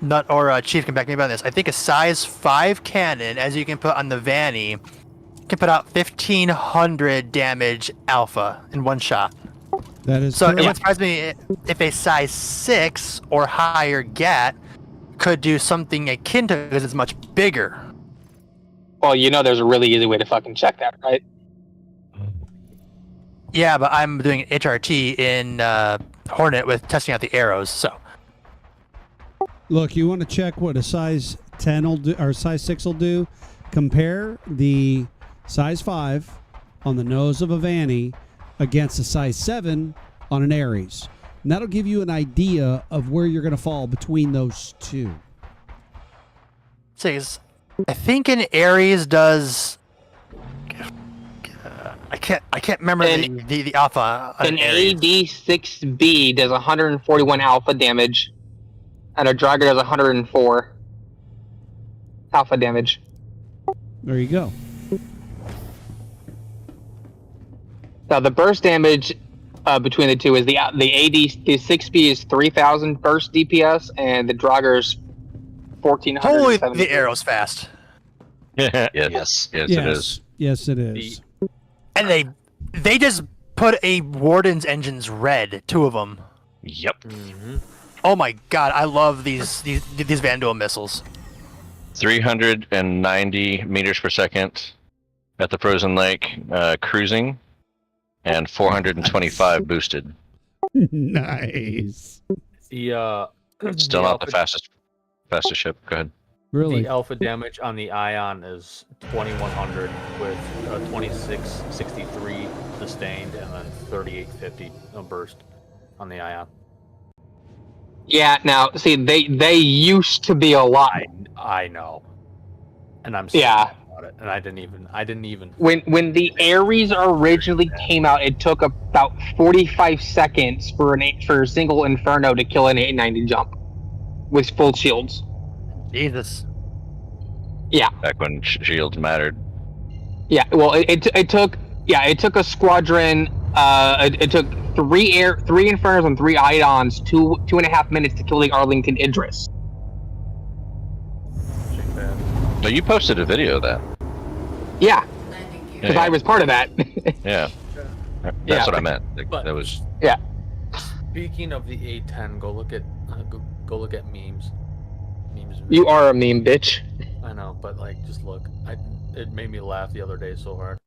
Nut or Chief can back me up on this. I think a size 5 cannon, as you can put on the Vanny, can put out 1,500 damage alpha in one shot. That is So it correct. would surprise me if a size 6 or higher GAT could do something akin to it because it's much bigger. Well, there's a really easy way to fucking check that, right? Yeah, but I'm doing HRT in Hornet with testing out the arrows, so. Look, you want to check what a size 10 will do, or size 6 will do? Compare the size 5 on the nose of a Vanny against a size 7 on an Ares. And that'll give you an idea of where you're going to fall between those two. Says, I think an Ares does. I can't remember the alpha. on An Ares. AD6B does 141 alpha damage, and a Draugr does 104 alpha damage. There you go. Now the burst damage between the two is the 6B is 3,000 burst DPS, and the Draugr's 1,400. Holy, the arrow's fast. Yes, it is. Yes, it is. And they just put a Warden's engines red, 2 of them. Yep. Oh my god, I love these Vanduul missiles. 390 meters per second at the frozen lake, cruising, and 425 boosted. Nice. The Still not the fastest ship. Go ahead. Really? The alpha damage on the Ion is 2,100 with 2663 sustained and then 3850 burst on the Ion. Yeah. Now, see, they used to be a lot. I know, and I'm sad about it. And I didn't even. When the Ares originally came out, it took about 45 seconds for a single Inferno to kill an 890 jump with full shields. Jesus. Yeah. Back when shields mattered. Yeah. Well, it took a squadron. It took three Infernos and 3 Idons 2.5 minutes to kill the Arlington Idris. But you posted a video of that. Yeah. Because I was part of that. Yeah. That's what I meant. That was. Yeah. Speaking of the A10, go look at memes. You are a meme, bitch. I know, but just look. It made me laugh the other day so hard.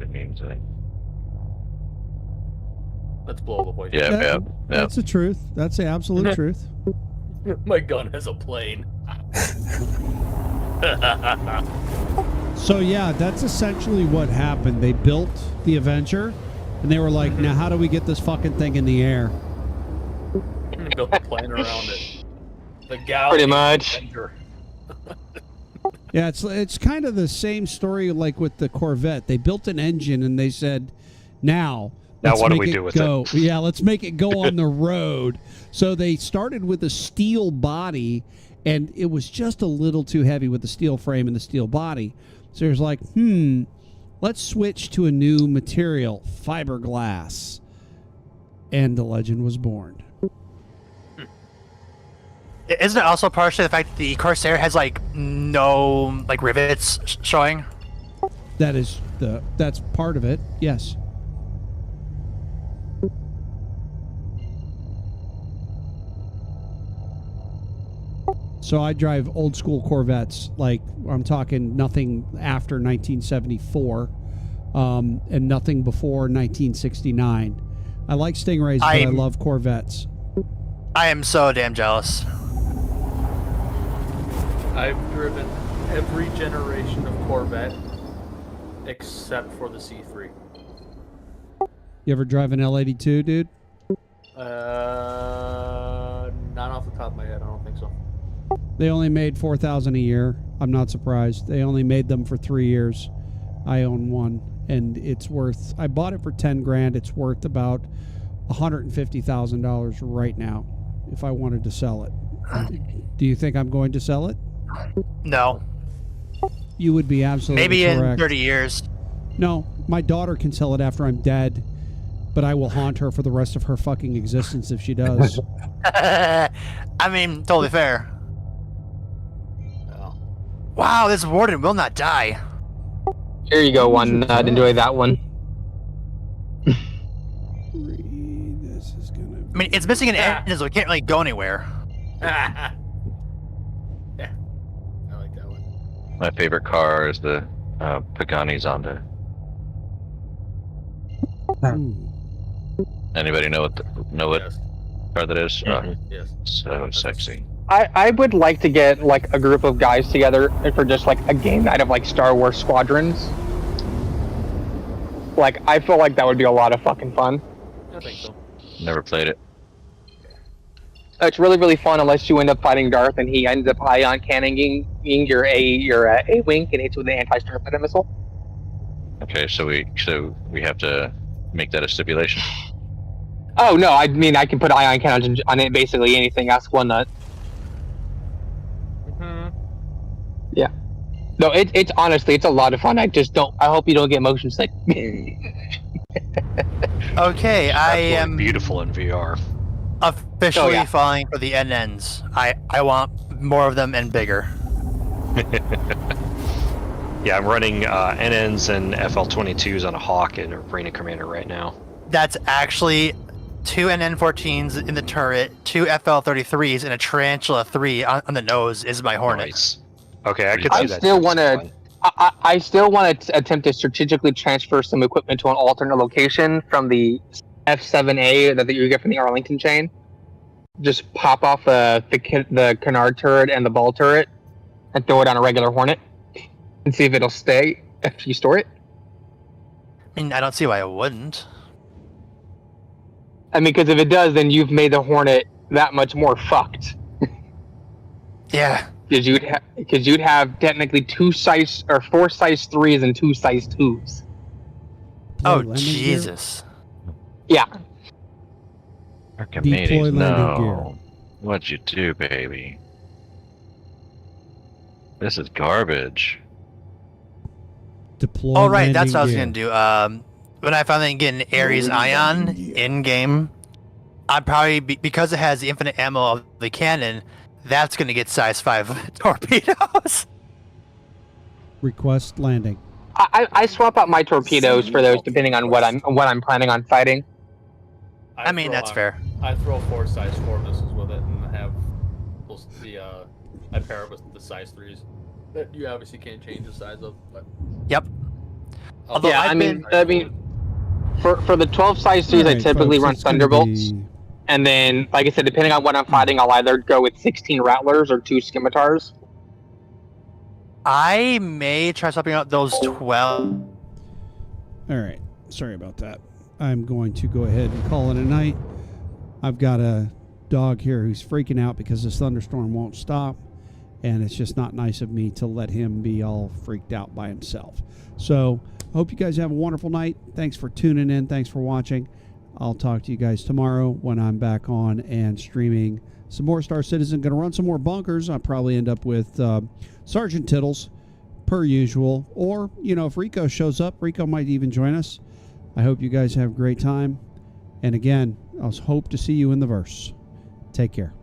didn't mean to. Let's blow the voice. Yeah. That's the truth. That's the absolute truth. My gun has a plane. So yeah, that's essentially what happened. They built the Avenger, and they were like, "Now, how do we get this fucking thing in the air?" Built a plane around it. The gal. Pretty much. Avenger. Yeah, it's kind of the same story like with the Corvette. They built an engine, and they said, "Now let's what do make we it do with go." it? Yeah, let's make it go on the road. So they started with a steel body, and it was just a little too heavy with the steel frame and the steel body. So it was like, let's switch to a new material, fiberglass. And the legend was born. Isn't it also partially the fact that the Corsair has like no like rivets showing? That's part of it. Yes. So I drive old school Corvettes, like I'm talking nothing after 1974, and nothing before 1969. I like Stingrays, but I love Corvettes. I am so damn jealous. I've driven every generation of Corvette except for the C3. You ever drive an L82, dude? Not off the top of my head, I don't think so. They only made 4,000 a year. I'm not surprised. They only made them for 3 years. I own one, and it's worth. I bought it for 10 grand. It's worth about $150,000 right now. If I wanted to sell it, do you think I'm going to sell it? No. You would be absolutely maybe correct. in 30 years. No, my daughter can sell it after I'm dead, but I will haunt her for the rest of her fucking existence if she does. I mean, totally fair. Oh. Wow, this warden will not die. Here you go, one nut. Enjoy that one. This is gonna. I mean, it's missing an engine, so it can't really go anywhere. Yeah. I like that one. My favorite car is the Pagani Zonda. Anybody know what Yes. car that is? Yes. So sexy. I would like to get like a group of guys together for just like a game night of like Star Wars Squadrons. Like, I feel like that would be a lot of fucking fun. I think so. Never played it. It's really, really fun unless you end up fighting Darth and he ends up ion cannoning your A-wing and hits you with an anti-starfighter missile. Okay, so we have to make that a stipulation. Oh no, I mean I can put ion cannons on it, basically anything. Ask one nut. Yeah. No, it's honestly it's a lot of fun. I hope you don't get motion sick. Okay, I am beautiful in VR. Officially falling for the NNs. I want more of them and bigger. Yeah, I'm running NNs and FL22s on a Hawk and Arena Commander right now. That's actually 2 NN14s in the turret, 2 FL33s, and a Tarantula 3 on the nose is my Hornet. Nice. Okay, I could see that. I still want to attempt to strategically transfer some equipment to an alternate location from the F7A that you get from the Arlington chain. Just pop off the canard turret and the ball turret and throw it on a regular Hornet and see if it'll stay if you store it. I mean, I don't see why it wouldn't. I mean, because if it does, then you've made the Hornet that much more fucked. Yeah. Because you'd have technically 4 size 3s and 2 size 2s. Oh Jesus. Yeah. Archimedes, no. What'd you do, baby? This is garbage. Deploy. Oh right, that's what I was gonna do. When I finally get an Ares Ion in game, I'd probably because it has the infinite ammo of the cannon. That's gonna get size 5 torpedoes. Request landing. I swap out my torpedoes for those depending on what I'm planning on fighting. I mean that's fair. I throw 4 size 4 missiles with it and have I pair it with the size 3s that you obviously can't change the size of. But... Yep. Although Yeah, I've I mean, for the 12 size series, I Alright, typically folks, run it's gonna Thunderbolts, be- and then, like I said, depending on what I'm fighting, I'll either go with 16 Rattlers or 2 Scimitars. I may try something out those 12. All right. Sorry about that. I'm going to go ahead and call it a night. I've got a dog here who's freaking out because this thunderstorm won't stop, and it's just not nice of me to let him be all freaked out by himself. So, I hope you guys have a wonderful night. Thanks for tuning in. Thanks for watching. I'll talk to you guys tomorrow when I'm back on and streaming some more Star Citizen. Going to run some more bunkers. I'll probably end up with Sergeant Tittles, per usual. Or, if Rico shows up, Rico might even join us. I hope you guys have a great time. And again, I'll hope to see you in the verse. Take care.